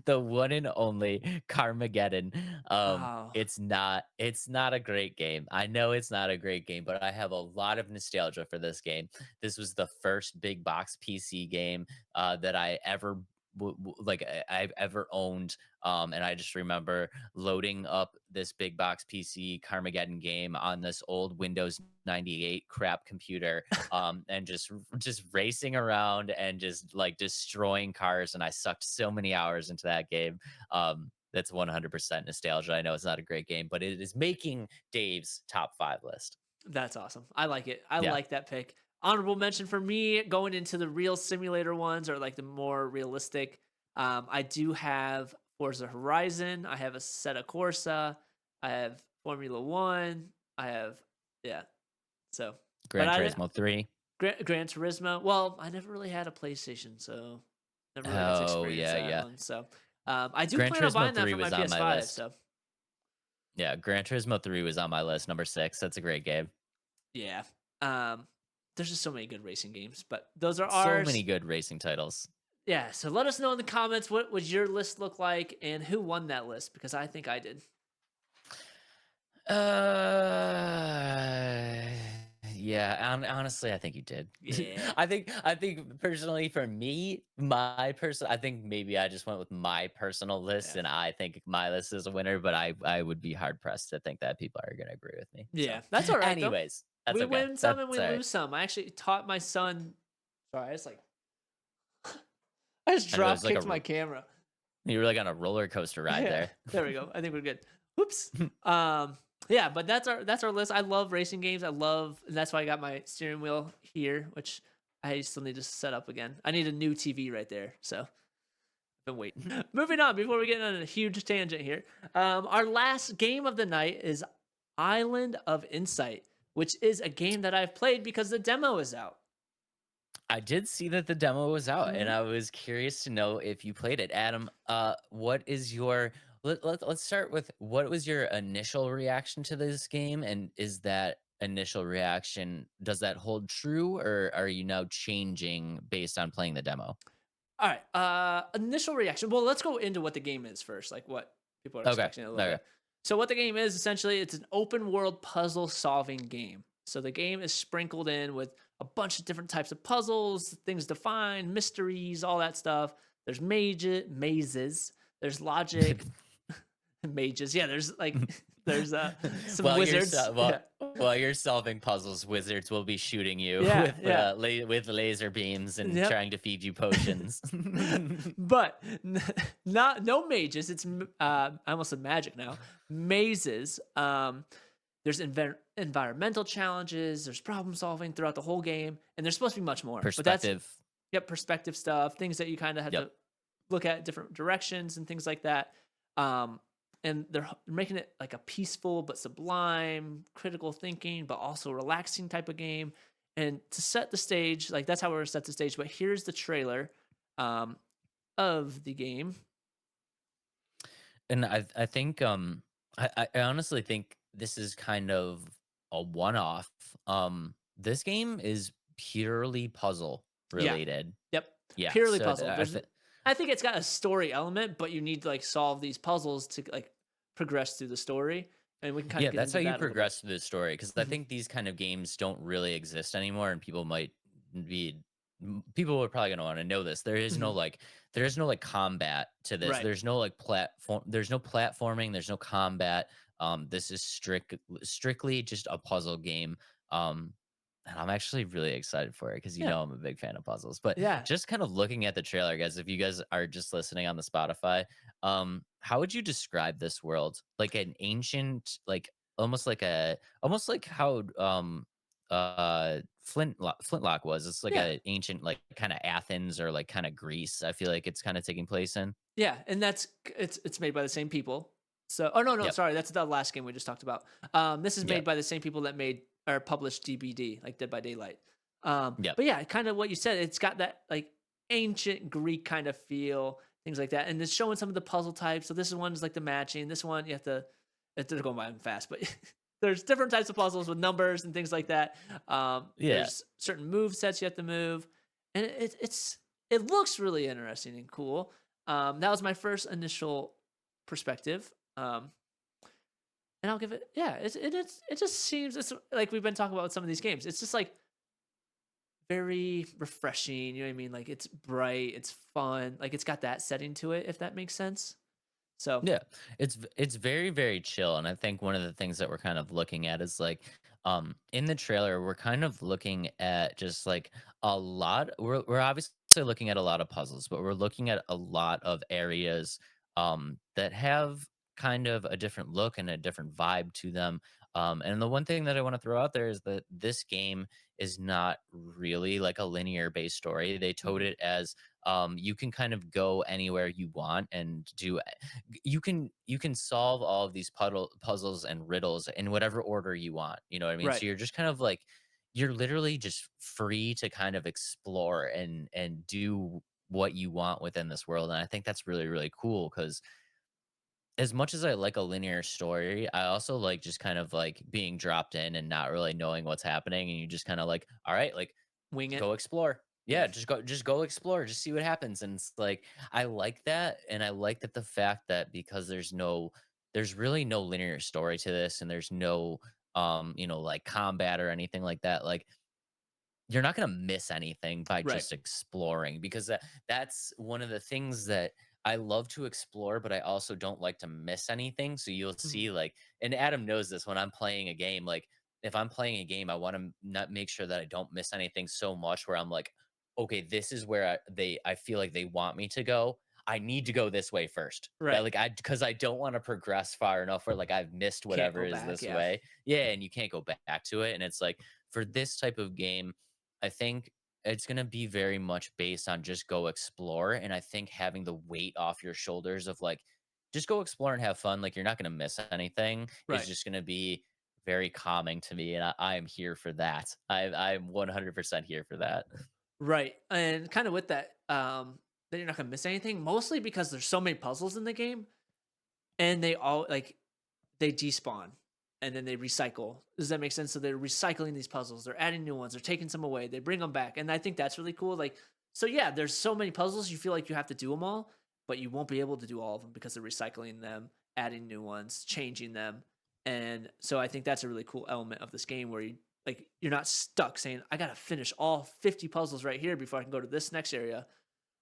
the one and only Carmageddon. Oh, It's not a great game. I know it's not a great game, but I have a lot of nostalgia for this game. This was the first big box PC game that I ever I've ever owned. And I just remember loading up this big box PC Carmageddon game on this old Windows 98 crap computer, and just racing around and just like destroying cars. And I sucked so many hours into that game. That's 100% nostalgia. I know it's not a great game, but it is making Dave's top 5 list. that's awesome. I like it. I Yeah. like that pick. Honorable mention for me going into the real simulator ones or like the more realistic. I do have Forza Horizon. I have Assetto Corsa. I have Formula One. I have yeah. So, but Gran Turismo 3. Gran Turismo. Well, I never really had a PlayStation, so never really got to Oh, experience yeah, that yeah. one. So, I do Gran plan on Turismo buying that 3 for my was on my PS5. list. So, Yeah, Gran Turismo 3 was on my list, number 6. That's a great game. yeah. There's just so many good racing games, but those are So ours. many good racing titles. Yeah. So let us know in the comments what would your list look like and who won that list because I think I did. Yeah, honestly, I think you did. Yeah. I think personally for me, I think maybe I just went with my personal list, Yeah. and I think my list is a winner, but I would be hard pressed to think that people are gonna agree with me. Yeah. So, That's all right though. anyways, that's We okay. win some and That's we all right. lose some. I actually taught my son. Sorry, it's like I just I know, drop it's like kicked my camera. You were like on a roller coaster ride Yeah, there. there we go. I think we're good. Whoops. Yeah, but that's our list. I love racing games. And that's why I got my steering wheel here, which I still need to set up again. I need a new TV right there. So I've been waiting. Moving on before we get on a huge tangent here. Our last game of the night is Island of Insight, which is a game that I've played because the demo is out. I did see that the demo was out, and Mhm. I was curious to know if you played it. Adam, what is your let's start with what was your initial reaction to this game, and is that initial reaction, does that hold true, or are you now changing based on playing the demo? All right. Initial reaction. Well, let's go into what the game is first, like what people are Okay. expecting a little Okay. bit. So, what the game is essentially, it's an open world puzzle solving game. So, the game is sprinkled in with a bunch of different types of puzzles, things to find, mysteries, all that stuff. There's mazes. There's logic, mages. Yeah, there's like there's some While wizards. while you're solving puzzles, wizards will be shooting you Yeah, with yeah. with laser beams and Yep. trying to feed you potions. But not no mages. It's I almost said magic now. Mazes. There's environmental challenges. There's problem solving throughout the whole game, and there's supposed to be much more. But that's Perspective. perspective stuff, things that you kind of have Yep. to look at different directions and things like that. And they're making it like a peaceful but sublime, critical thinking, but also relaxing type of game. And to set the stage, like that's how we're gonna set the stage. But here's the trailer of the game. And I think I honestly think this is kind of a one-off. This game is purely puzzle Yeah. related. Yep. Yeah. Purely So puzzle. I think it's got a story element, but you need to like solve these puzzles to like progress through the story. And we can kind yeah, of get that's into how you that a little bit. progress through the story, because I Mhm. think these kind of games don't really exist anymore, and people are probably going to want to know this. There is no Mhm. like combat to this. Right. There's no like there's no platforming, there's no combat. This is strictly just a puzzle game. And I'm actually really excited for it because Yeah. I'm a big fan of puzzles. But Yeah. just kind of looking at the trailer, guys, if you guys are just listening on the Spotify, how would you describe this world? Like an ancient, like almost like how Flintlock was. It's like Yeah. a ancient, like kind of Athens or like kind of Greece. I feel like it's kind of taking place in. Yeah, and it's made by the same people. So, oh no, Yep. sorry, that's the last game we just talked about. This is made Yep. by the same people that made or published DBD, like Dead by Daylight. Yep. But yeah, kind of what you said. It's got that like ancient Greek kind of feel. things like that. And it's showing some of the puzzle types. So this one's like the matching. This one you have to. They're going by them fast, but there's different types of puzzles with numbers and things like that. Yeah. There's certain move sets you have to move, and it looks really interesting and cool. That was my first initial perspective. And I'll give it, yeah. It just seems it's like we've been talking about with some of these games. It's just like very refreshing. You know what I mean? Like it's bright, it's fun. Like it's got that setting to it, if that makes sense. So Yeah, it's very very chill, and I think one of the things that we're kind of looking at is like, in the trailer we're kind of looking at just like a lot. We're obviously looking at a lot of puzzles, but we're looking at a lot of areas that have kind of a different look and a different vibe to them. And the one thing that I want to throw out there is that this game is not really like a linear based story. They told mhm, it as you can kind of go anywhere you want and do you can solve all of these puzzles and riddles in whatever order you want. You know what I mean? right, So you're just kind of like you're literally just free to kind of explore and do what you want within this world. And I think that's really really cool because as much as I like a linear story, I also like just kind of like being dropped in and not really knowing what's happening, and you just kind of like, all right, like wing it. go explore. Yeah, Yeah, just go explore, just see what happens. And it's like I like that, and I like that the fact that because there's really no linear story to this, and there's no like combat or anything like that. Like you're not going to miss anything by right. just exploring because that's one of the things that I love to explore, but I also don't like to miss anything. So you'll Mhm, see like, and Adam knows this when I'm playing a game, like if I'm playing a game, I want to not make sure that I don't miss anything so much where I'm like, okay, this is where I feel like they want me to go. I need to go this way first. That right. like because I don't want to progress far enough where like I've missed Can't whatever go is back. this Yeah, way. Yeah, and you can't go back to it. And it's like for this type of game, I think it's going to be very much based on just go explore. And I think having the weight off your shoulders of like, just go explore and have fun, like you're not going to miss anything, is right, just going to be very calming to me. And I am here for that. I'm 100% here for that. right. And kind of with that, that you're not gonna miss anything. Mostly because there's so many puzzles in the game, and they all like they despawn and then they recycle. Does that make sense? So they're recycling these puzzles. They're adding new ones. They're taking some away. They bring them back, and I think that's really cool. Like, so yeah, there's so many puzzles. You feel like you have to do them all, but you won't be able to do all of them because they're recycling them, adding new ones, changing them, and so I think that's a really cool element of this game where you're not stuck saying I gotta finish all 50 puzzles right here before I can go to this next area.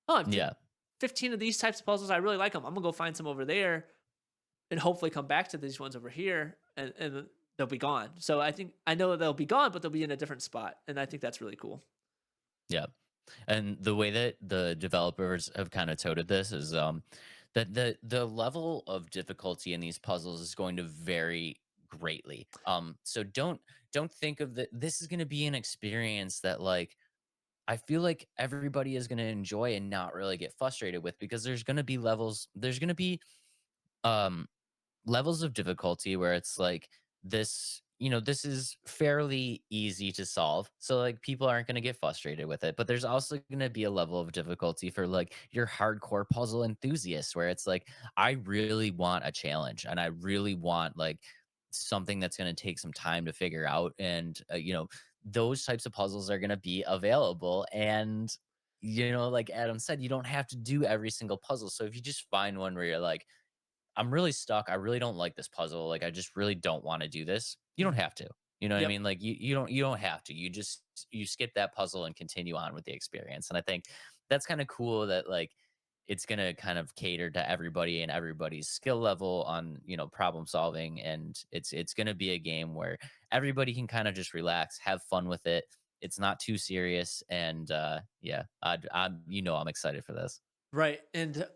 Oh, I did Yeah. 15 of these types of puzzles. I really like them. I'm gonna go find some over there and hopefully come back to these ones over here and they'll be gone. So I think I know they'll be gone, but they'll be in a different spot. And I think that's really cool. Yeah. And the way that the developers have kind of toted this is that the level of difficulty in these puzzles is going to vary greatly. So don't think of that this is going to be an experience that like I feel like everybody is going to enjoy and not really get frustrated with because there's going to be um levels of difficulty where it's like this is fairly easy to solve, so like people aren't going to get frustrated with it, but there's also going to be a level of difficulty for like your hardcore puzzle enthusiasts where it's like I really want a challenge and I really want like something that's going to take some time to figure out, and those types of puzzles are going to be available. And like Adam said, you don't have to do every single puzzle, so if you just find one where you're like, I'm really stuck. I really don't like this puzzle. Like, I just really don't want to do this. You don't Mhm. have to. You know what I Yep. mean? Like, you don't have to. You skip that puzzle and continue on with the experience. And I think that's kind of cool that like it's gonna kind of cater to everybody and everybody's skill level on problem solving. And it's gonna be a game where everybody can kind of just relax, have fun with it. It's not too serious. And yeah, I'm excited for this. Right. And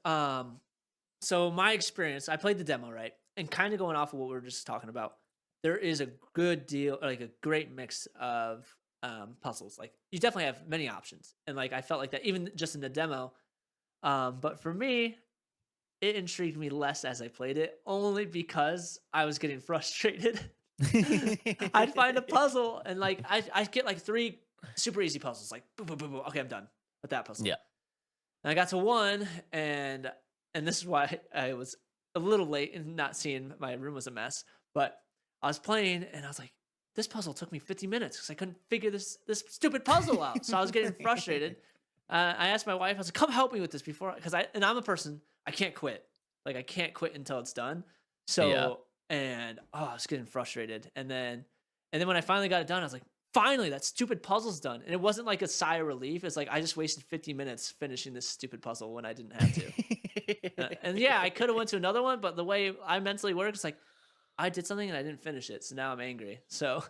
so my experience, I played the demo, right? And kind of going off of what we were just talking about, there is a good deal, like a great mix of puzzles. Like you definitely have many options. And like I felt like that even just in the demo. But for me, it intrigued me less as I played it, only because I was getting frustrated. I'd find a puzzle and like I get like three super easy puzzles, like boom, boom, boom, boom. Okay, I'm done with that puzzle. Yeah. And I got to 1, and this is why I was a little late and not seeing my room was a mess. But I was playing, and I was like, "This puzzle took me 50 minutes because I couldn't figure this stupid puzzle out." So I was getting frustrated. I asked my wife, I was like, "Come help me with this before," because I'm a person, I can't quit. Like I can't quit until it's done. Yeah. So I was getting frustrated, and then when I finally got it done, I was like, finally, that stupid puzzle's done. And it wasn't like a sigh of relief. It's like I just wasted 50 minutes finishing this stupid puzzle when I didn't have to. And yeah, I could have went to another one, but the way I mentally work, it's like I did something and I didn't finish it, so now I'm angry. So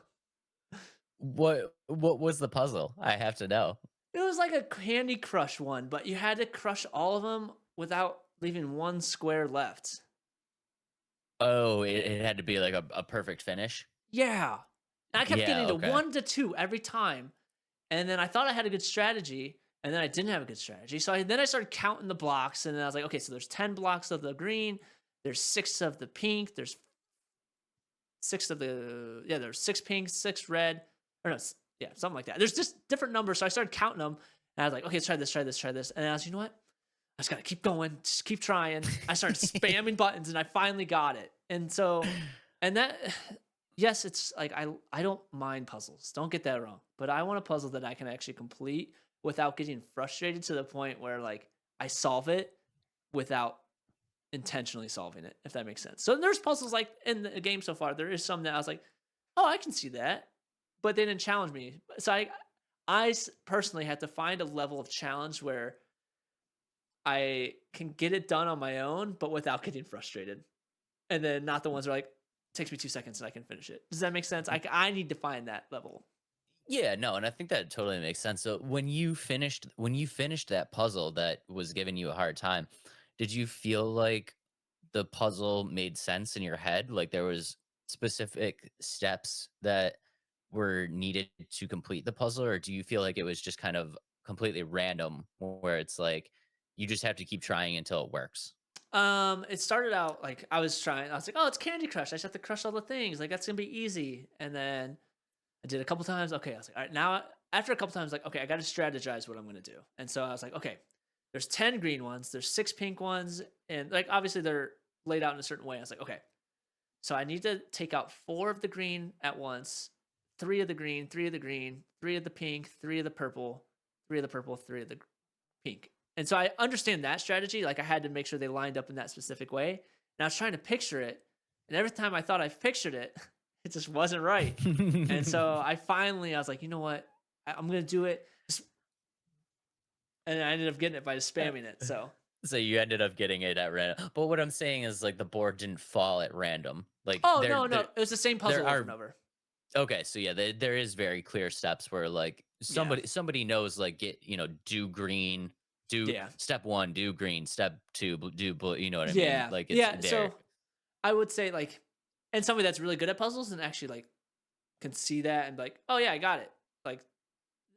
What was the puzzle? I have to know. it was like a Candy Crush one, but you had to crush all of them without leaving one square left. Oh, it had to be like a perfect finish. Yeah. And I kept Yeah, getting to okay. 1 to 2 every time. And then I thought I had a good strategy, and then I didn't have a good strategy. So then I started counting the blocks, and then I was like, okay, so there's 10 blocks of the green, there's 6 of the pink, there's 6 of the there's 6 pink, 6 red, or no, yeah, something like that. There's just different numbers. So I started counting them, and I was like, okay, let's try this, try this, try this. And I was, you know what? I just gotta keep going, just keep trying. I started spamming buttons, and I finally got it. And so, and that, yes, it's like I don't mind puzzles. Don't get that wrong. But I want a puzzle that I can actually complete without getting frustrated to the point where like I solve it without intentionally solving it, if that makes sense. So there's puzzles like in the game so far. There is some that I was like, oh, I can see that, but they didn't challenge me. So personally had to find a level of challenge where I can get it done on my own, but without getting frustrated. And then not the ones where like takes me 2 seconds and I can finish it. Does that make sense? I need to find that level. Yeah, no, and I think that totally makes sense. So when you finished that puzzle that was giving you a hard time, did you feel like the puzzle made sense in your head? Like there was specific steps that were needed to complete the puzzle, or do you feel like it was just kind of completely random where it's like you just have to keep trying until it works? It started out like I was like, oh, it's Candy Crush. I just have to crush all the things. Like that's gonna be easy. And then I did a couple times. Okay, I was like, all right, now after a couple times, like, okay, I got to strategize what I'm gonna do. And so I was like, okay, there's 10 green ones, there's 6 pink ones, and like obviously they're laid out in a certain way. I was like, okay, so I need to take out 4 of the green at once, 3 of the green, 3 of the green, 3 of the pink, 3 of the purple, 3 of the purple, 3 of the pink. And so I understand that strategy. Like I had to make sure they lined up in that specific way. And I was trying to picture it. And every time I thought I pictured it, it just wasn't right. And so I was like, you know what? I'm going to do it. And I ended up getting it by just spamming it. So, So you ended up getting it at random. But what I'm saying is like the board didn't fall at random. Like oh, no. It was the same puzzle there over are and over. okay, so yeah, there is very clear steps where like somebody knows like do green, do Yeah. step 1, do green, step 2, do blue, you know what I mean? Yeah. Like it's Yeah. there. So I would say like, and somebody that's really good at puzzles and actually like can see that and be like, oh yeah, I got it. Like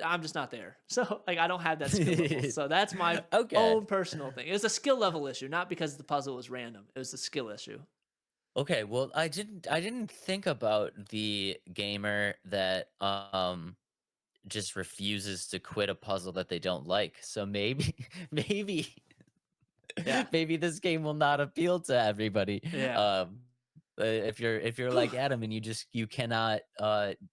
I'm just not there. So like I don't have that skill level. So that's my Okay. own personal thing. It was a skill level issue, not because the puzzle was random. It was a skill issue. Okay, well, I didn't think about the gamer that just refuses to quit a puzzle that they don't like. So maybe maybe Yeah. maybe this game will not appeal to everybody. Yeah. If you're like Adam and you cannot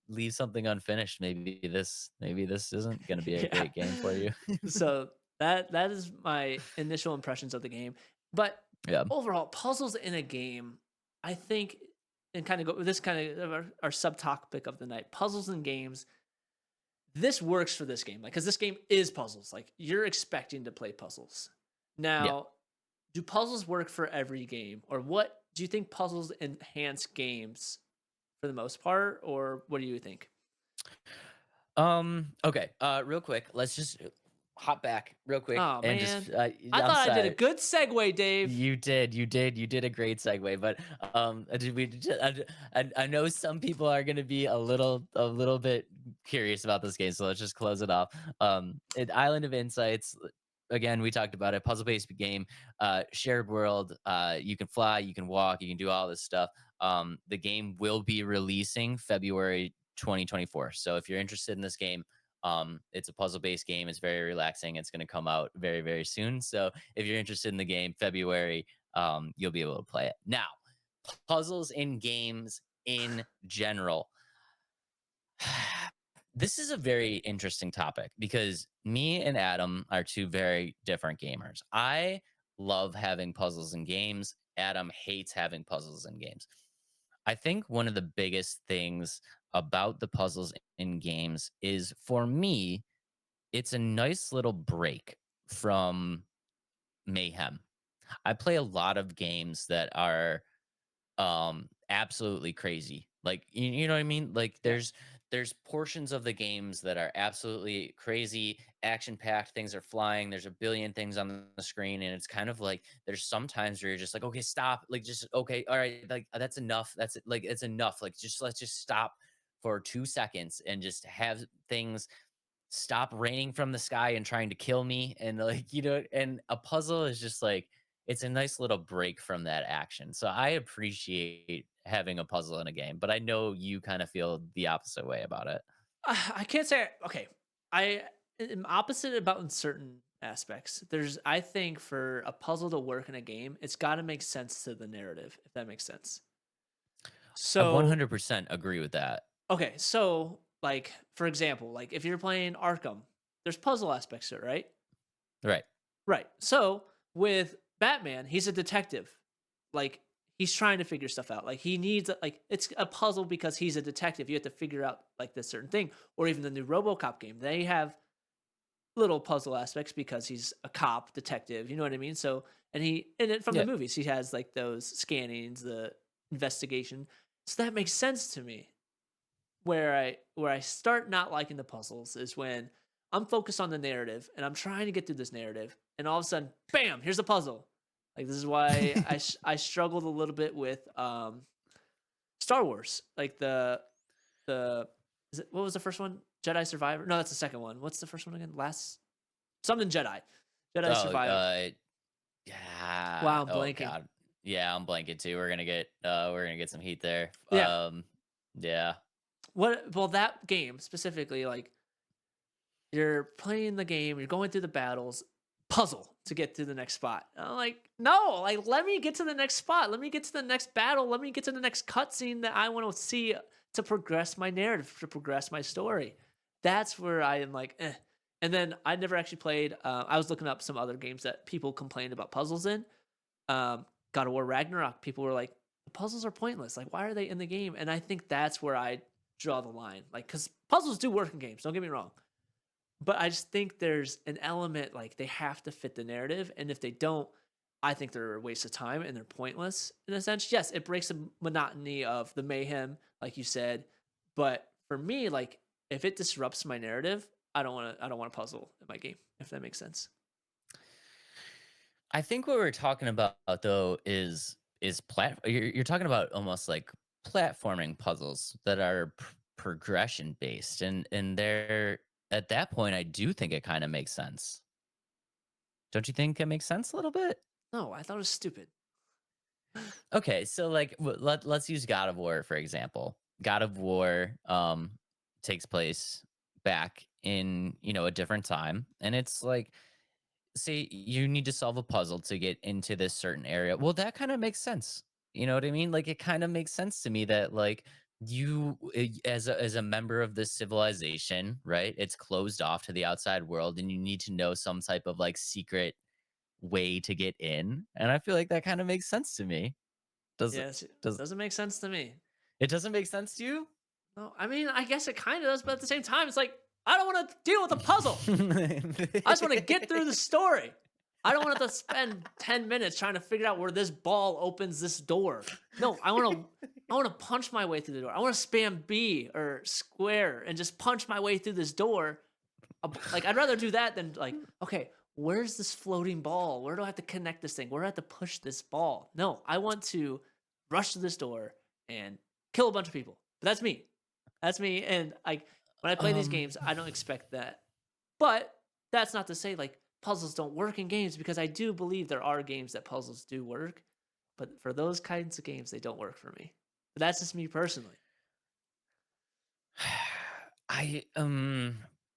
leave something unfinished, maybe this isn't going to be a Yeah. great game for you. So that is my initial impressions of the game. But Yeah. overall, puzzles in a game, I think, and kind of go this kind of our subtopic of the night, puzzles in games. This works for this game, like because this game is puzzles. Like you're expecting to play puzzles. Now, do puzzles work for every game, or what do you think puzzles enhance games for the most part, or what do you think? Okay. Real quick, let's just hop back real quick Oh and man, just I I'm thought I did a sorry. good segue, Dave. You did a great segue, but I know some people are gonna be a little bit curious about this game, so let's just close it off. Island of Insights. Again, we talked about it. Puzzle-based game, shared world. You can fly, you can walk, you can do all this stuff. The game will be releasing February 2024. So if you're interested in this game, It's a puzzle-based game. It's very relaxing. It's going to come out very, very soon. So if you're interested in the game, February, you'll be able to play it. Now, puzzles in games in general. This is a very interesting topic because me and Adam are two very different gamers. I love having puzzles in games. Adam hates having puzzles in games. I think one of the biggest things about the puzzles in games is for me, it's a nice little break from mayhem. I play a lot of games that are absolutely crazy. Like you know what I mean? Like Yeah. there's portions of the games that are absolutely crazy, action packed, things are flying, there's a billion things on the screen, and it's kind of like there's sometimes where you're just like, okay, stop, like just okay, all right, like that's enough. That's it, like it's enough. Like just let's just stop for 2 seconds and just have things stop raining from the sky and trying to kill me. And like, and a puzzle is just like it's a nice little break from that action. So I appreciate having a puzzle in a game, but I know you kind of feel the opposite way about it. I can't say okay. I am opposite about in certain aspects. I think for a puzzle to work in a game, it's got to make sense to the narrative, if that makes sense. I So 100% agree with that. okay, so like for example, like if you're playing Arkham, there's puzzle aspects to it, right? Right. Right. So with Batman, he's a detective. Like he's trying to figure stuff out. Like he needs like it's a puzzle because he's a detective. You have to figure out like this certain thing. Or even the new RoboCop game, they have little puzzle aspects because he's a cop detective. You know what I mean? So and it from the Yeah. movies, he has like those scannings, the investigation. So that makes sense to me. Where I start not liking the puzzles is when I'm focused on the narrative and I'm trying to get through this narrative, and all of a sudden, bam! Here's a puzzle. Like this is why I struggled a little bit with Star Wars. Like the what was the first one? Jedi Survivor? No, that's the second one. What's the first one again? Last something Jedi. Jedi Oh, Survivor. yeah. Wow, I'm Oh blanking. God. Yeah, I'm blanking too. We're gonna get some heat there. Yeah. Yeah. What? Well, that game specifically, like you're playing the game, you're going through the battles, puzzle to get to the next spot. I'm like, no, like let me get to the next spot. Let me get to the next battle. Let me get to the next cutscene that I want to see to progress my narrative, to progress my story. That's where I am like, eh. And then I never actually played. I was looking up some other games that people complained about puzzles in. God of War Ragnarok. People were like, the puzzles are pointless. Like, why are they in the game? And I think that's where I draw the line. Like, because puzzles do work in games. Don't get me wrong. But I just think there's an element like they have to fit the narrative, and if they don't, I think they're a waste of time and they're pointless in a sense. Yes, it breaks the monotony of the mayhem, like you said, but for me, like if it disrupts my narrative, I don't want a puzzle in my game, if that makes sense. I think what we're talking about though is you're talking about almost like platforming puzzles that are progression based, and they're at that point I do think it kind of makes sense. Don't you think it makes sense a little bit? No, I thought it was stupid. Okay, so like let's use God of War for example. God of War takes place back in, a different time, and it's like say you need to solve a puzzle to get into this certain area. Well, that kind of makes sense. You know what I mean? Like it kind of makes sense to me that like as a member of this civilization, right? It's closed off to the outside world and you need to know some type of like secret way to get in. And I feel like that kind of makes sense to me. Does it Yes, it does doesn't make sense to me. it doesn't make sense to No, I mean, I guess it kind of does, but at the same time, it's like I don't want to deal with a puzzle. I just want to get through the you? story. I don't want to spend 10 minutes trying to figure out where this ball opens this door. No, I want to punch my way through the door. I want to spam B or square and just punch my way through this door. Like I'd rather do that than like, okay, where's this floating ball? Where do I have to connect this thing? Where do I have to push this ball? No, I want to rush to this door and kill a bunch of people. But that's me. That's me. And like when I play these um games, I don't expect that. But that's not to say like puzzles don't work in games because I do believe there are games that puzzles do work. But for those kinds of games, they don't work for me. But that's just me personally. I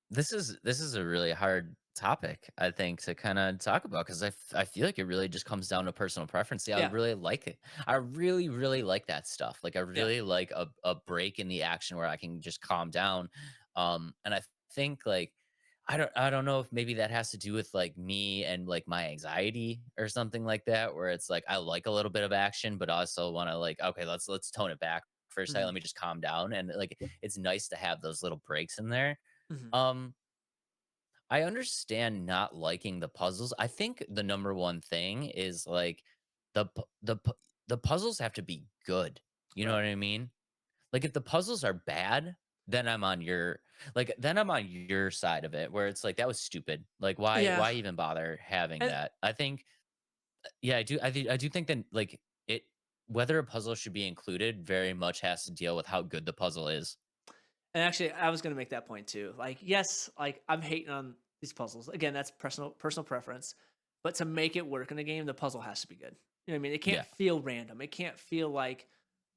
this is a really hard topic, I think, to kind of talk about because I feel like it really just comes down to personal preference. See, I Yeah. really like it. I really, really like that stuff. Like I Yeah. really like a break in the action where I can just calm down. And I think like I don't know if maybe that has to do with like me and like my anxiety or something like that, where it's like I like a little bit of action, but also want to like, okay, let's tone it back for a second. Mhm. Let me just calm down. And like it's nice to have those little breaks in there. Mhm. Um, I understand not liking the puzzles. I think the number one thing is like the puzzles have to be good. You know Right. what I mean? Like if the puzzles are bad, then I'm on your side of it where it's like that was stupid. Like Yeah. why even bother having And that? I think yeah, I do think that like it whether a puzzle should be included very much has to deal with how good the puzzle is. And actually, I was gonna make that point too. Like, yes, like I'm hating on these puzzles. Again, that's personal preference. But to make it work in a game, the puzzle has to be good. You know what I mean? It can't Yeah. feel random. It can't feel like,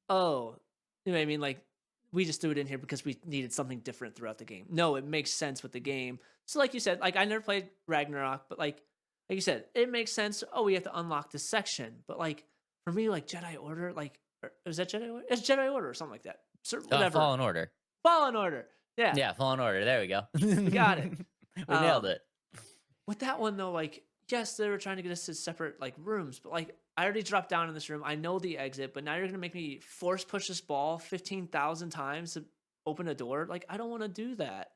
oh, you know what I mean? Like we just threw it in here because we needed something different throughout the game. No, it makes sense with the game. So, like you said, like I never played Ragnarok, but like you said, it makes sense. Oh, we have to unlock this section. But like for me, like Jedi Order, like is that Jedi Order? It's Jedi Order or something like that. Whatever. Fallen Order. Fallen Order. Yeah, Yeah, Fallen Order. There we go. we got it. We nailed Um, it. with that one though, like, yes, they were trying to get us to separate like rooms, but like I already dropped down in this room. I know the exit, but now you're gonna make me force push this ball 15,000 times to open a door. Like, I don't want to do that.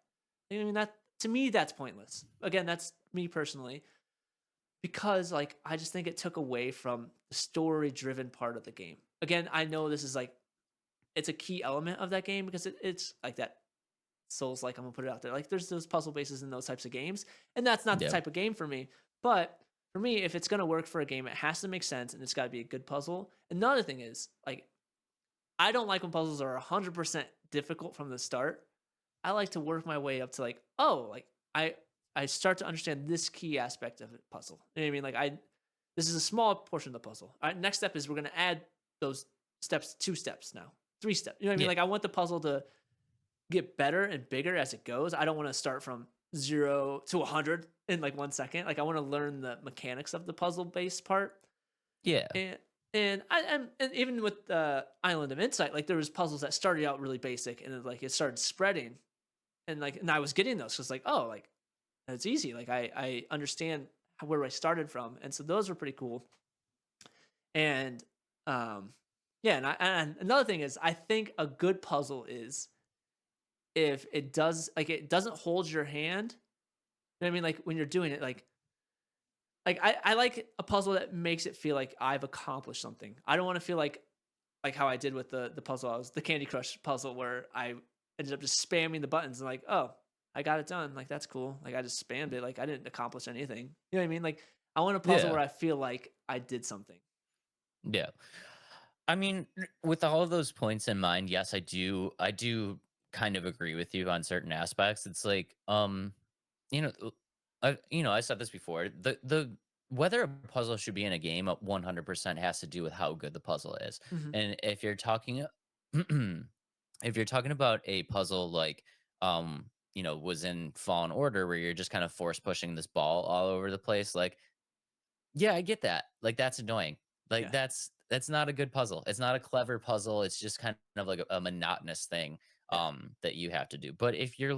I mean, that to me, that's pointless. Again, that's me personally, because like I just think it took away from the story driven part of the game. Again, I know this is like it's a key element of that game because it's like that Souls like I'm gonna put it out there. Like there's those puzzle bases in those types of games, and that's not the Yep. type of game for me. But for me, if it's gonna work for a game, it has to make sense and it's got to be a good puzzle. Another thing is like I don't like when puzzles are 100% difficult from the start. I like to work my way up to like like I start to understand this key aspect of a puzzle. You know what I mean? Like this is a small portion of the puzzle. All right, next step is we're gonna add those steps, 2 steps now, 3 steps. You know what I mean? Yeah. Like I want the puzzle to get better and bigger as it goes. I don't want to start from 0 to 100 in like 1 second. Like I want to learn the mechanics of the puzzle based part. Yeah. And even with Island of Insight, like there was puzzles that started out really basic and then like it started spreading, and I was getting those because like like it's easy. Like I understand where I started from, and so those were pretty cool. And yeah, and another thing is I think a good puzzle is if it doesn't hold your hand. You know what I mean? Like when you're doing it, like I like a puzzle that makes it feel like I've accomplished something. I don't want to feel like how I did with the puzzle. I was the Candy Crush puzzle where I ended up just spamming the buttons and like, oh, I got it done. Like that's cool. Like I just spammed it. Like I didn't accomplish anything. You know what I mean? Like I want a puzzle Yeah. where I feel like I did something. Yeah. I mean, with all of those points in mind, yes, I do kind of agree with you on certain aspects. It's like, you know, I said this before. The whether a puzzle should be in a game 100% has to do with how good the puzzle is. Hmm. And if you're talking if you're talking about a puzzle like was in Fallen Order where you're just kind of force pushing this ball all over the place, like yeah, I get that. Like, that's annoying. Like, Yeah. that's not a good puzzle. It's not a clever puzzle. It's just kind of like a monotonous thing Yeah. that you have to do. But if you're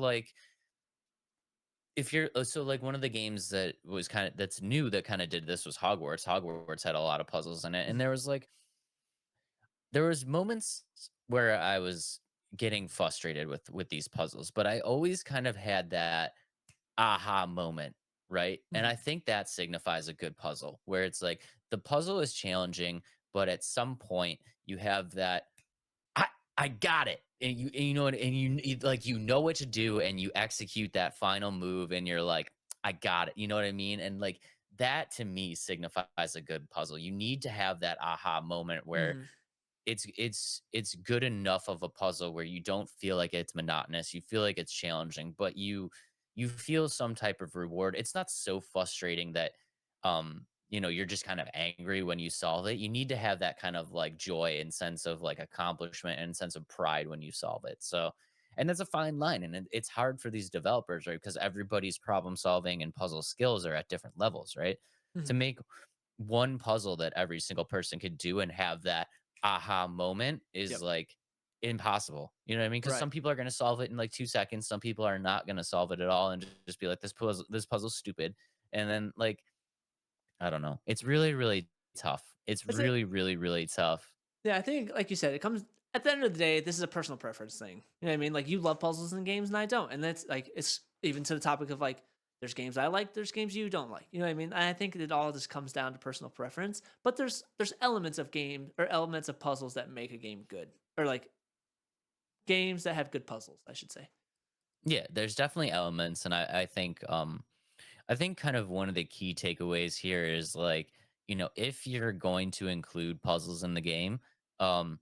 so like one of the games that was kind of that's new that kind of did this was Hogwarts. Hogwarts had a lot of puzzles in it, and Mhm. there was moments where I was getting frustrated with these puzzles, but I always kind of had that aha moment, right? And I Mhm. think that signifies a good puzzle where it's like the puzzle is challenging, but at some point you have that I I got it. And you know what and like you know what to do and you execute that final move and you're like I got it. You know what I mean? And like that to me signifies a good puzzle. You need to have that aha moment where Mhm. it's good enough of a puzzle where you don't feel like it's monotonous. You feel like it's challenging, but you feel some type of reward. It's not so frustrating that you're just kind of angry when you solve it. You need to have that kind of like joy and sense of like accomplishment and sense of pride when you solve it. So And that's a fine line, and it's hard for these developers, right? Because everybody's problem solving and puzzle skills are at different levels, right? To Mhm. make one puzzle that every single person could do and have that aha moment is Yep. like impossible. You know what I mean? Because Right. some people are going to solve it in like 2 seconds. Some people are not going to solve it at all and just be like, this puzzle's stupid. And then like, I don't know. It's really, really tough. It's Is it? really, really, really tough. Yeah, I think, like you said, it comes at the end of the day. This is a personal preference thing. You know what I mean? Like you love puzzles and games, and I don't. And that's like it's even to the topic of like, there's games I like, there's games you don't like. You know what I mean? And I think it all just comes down to personal preference. But there's elements of game or elements of puzzles that make a game good, or like games that have good puzzles, I should say. Yeah, there's definitely elements. And I think kind of one of the key takeaways here is like, if you're going to include puzzles in the game, um,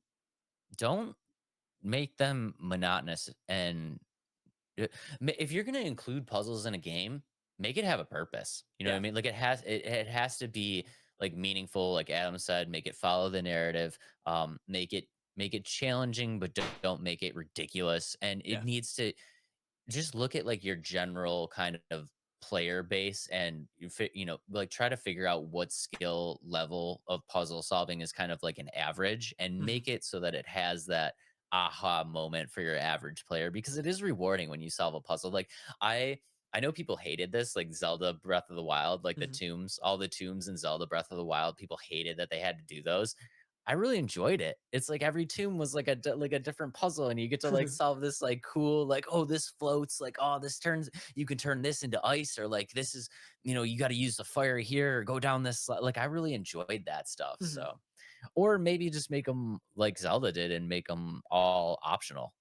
don't make them monotonous and if you're going to include puzzles in a game, make it have a purpose. You know what I Yeah. mean? Like it has to be like meaningful, like Adam said, make it follow the narrative, make it challenging, but don't make it ridiculous. And it Yeah. needs to just look at like your general kind of player base and like try to figure out what skill level of puzzle solving is kind of like an average and Mhm. make it so that it has that aha moment for your average player because it is rewarding when you solve a puzzle. Like i I know people hated this, like Zelda Breath of the Wild, like the Mhm. tombs, all the tombs in Zelda Breath of the Wild, people hated that they had to do those. I really enjoyed it. It's like every tomb was like like a different puzzle, and you get to like solve this like cool, like, oh, this floats, like, oh, this turns, you can turn this into ice, or like this is, you got to use the fire here or go down this. Like, I really enjoyed that stuff. Mhm. So, or maybe just make them like Zelda did and make them all optional.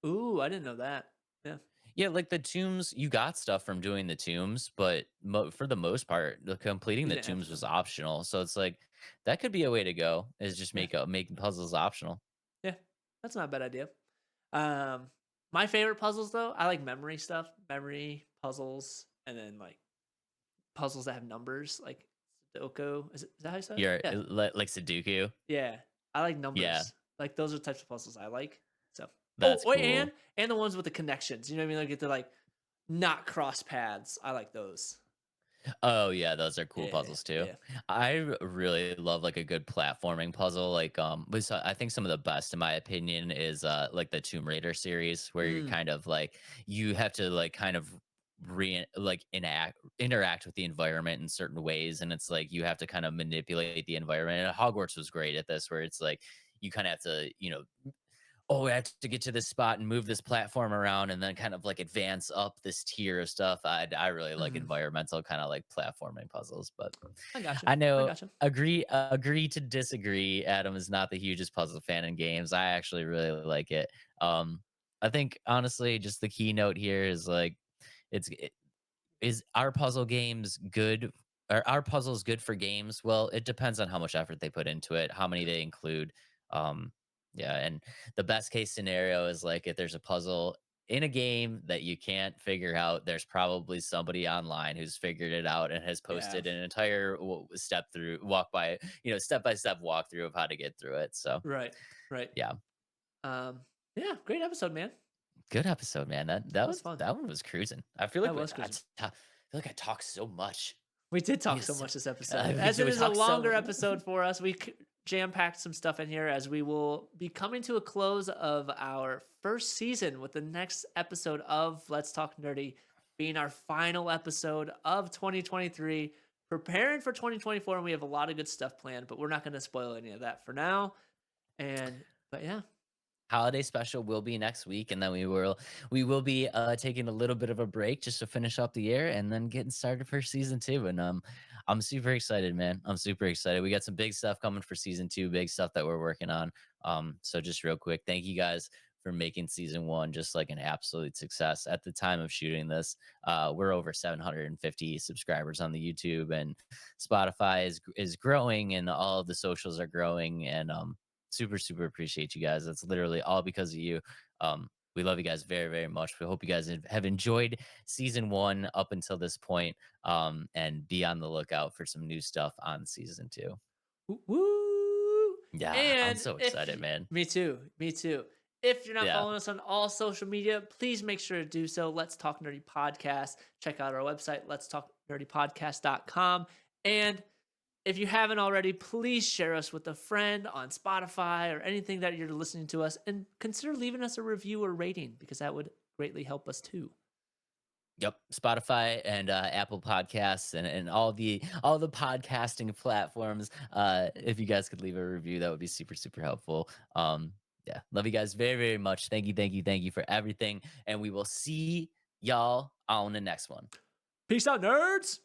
Ooh, I didn't know that. Yeah. Yeah, like the tombs, you got stuff from doing the tombs, but for the most part, completing You the didn't have tombs to. was optional. So it's like that could be a way to go. Is just Yeah. make puzzles optional. Yeah. That's not a bad idea. Um, my favorite puzzles though, I like memory stuff, memory puzzles, and then like puzzles that have numbers, like Sudoku. Is that how you say it? You're Yeah, like Sudoku. yeah. I like Yeah, numbers. Like those are the types of puzzles I like. So, oh that's wait, cool. and the ones with the connections. You know what I mean? Like get to like not cross paths. I like those. Oh yeah, those are cool Yeah, puzzles too. yeah. Really love like a good platforming puzzle. Like but I think some of the best in my opinion is like the Tomb Raider series where you're Mm, kind of like you have to like kind of interact with the environment in certain ways, and it's like you have to kind of manipulate the environment. And Hogwarts was great at this where it's like you kind of have to, oh, I have to get to this spot and move this platform around and then kind of like advance up this tier of stuff. I really like mhm. environmental kind of like platforming puzzles, but I got you. I I know got you. agree to disagree. Adam is not the hugest puzzle fan in games. I actually really like it. I think honestly, just the keynote here is like it, is our puzzle games good? Are our puzzles good for games? Well, it depends on how much effort they put into it, how many Yeah. they include. Um, yeah, and the best case scenario is like if there's a puzzle in a game that you can't figure out, there's probably somebody online who's figured it out and has Yeah. posted an entire step by step walkthrough of how to get through it. So Right. Right. yeah, Um. Yeah. Great episode, man. good episode, man. That was fun. That one was cruising. I feel That like was crazy. I feel like I talk so much. We did talk so Yes. much this episode. We As it is a talk so longer episode for us, we jam packed some stuff in here as we will be coming to a close of our first season with the next episode of Let's Talk Nerdy being our final episode of 2023. Preparing for 2024, and we have a lot of good stuff planned, but we're not going to spoil any of that for now. But yeah, holiday special will be next week, and then we will be taking a little bit of a break just to finish up the year and then getting started for season 2. And I'm super excited, man. I'm super excited. We got some big stuff coming for season 2, big stuff that we're working on. So just real quick, thank you guys for making season 1 just like an absolute success. At the time of shooting this, we're over 750 subscribers on the YouTube, and Spotify is growing, and all of the socials are growing. And super, super appreciate you guys. That's literally all because of you. We love you guys very, very much. We hope you guys have enjoyed season 1 up until this point, and be on the lookout for some new stuff on season 2. woo! Yeah, I'm And so excited, man. me too, me too. If you're not Yeah. following us on all social media, please make sure to do so. Let's Talk Nerdy Podcast. Check out our website, letstalknerdypodcast.com. And if you haven't already, please share us with a friend on Spotify or anything that you're listening to us, and consider leaving us a review or rating because that would greatly help us too. Yep, Spotify and Apple Podcasts and all the podcasting platforms. If you guys could leave a review, that would be super super helpful. Yeah, love you guys very very much. Thank you for everything, and we will see y'all on the next one. Peace out, nerds!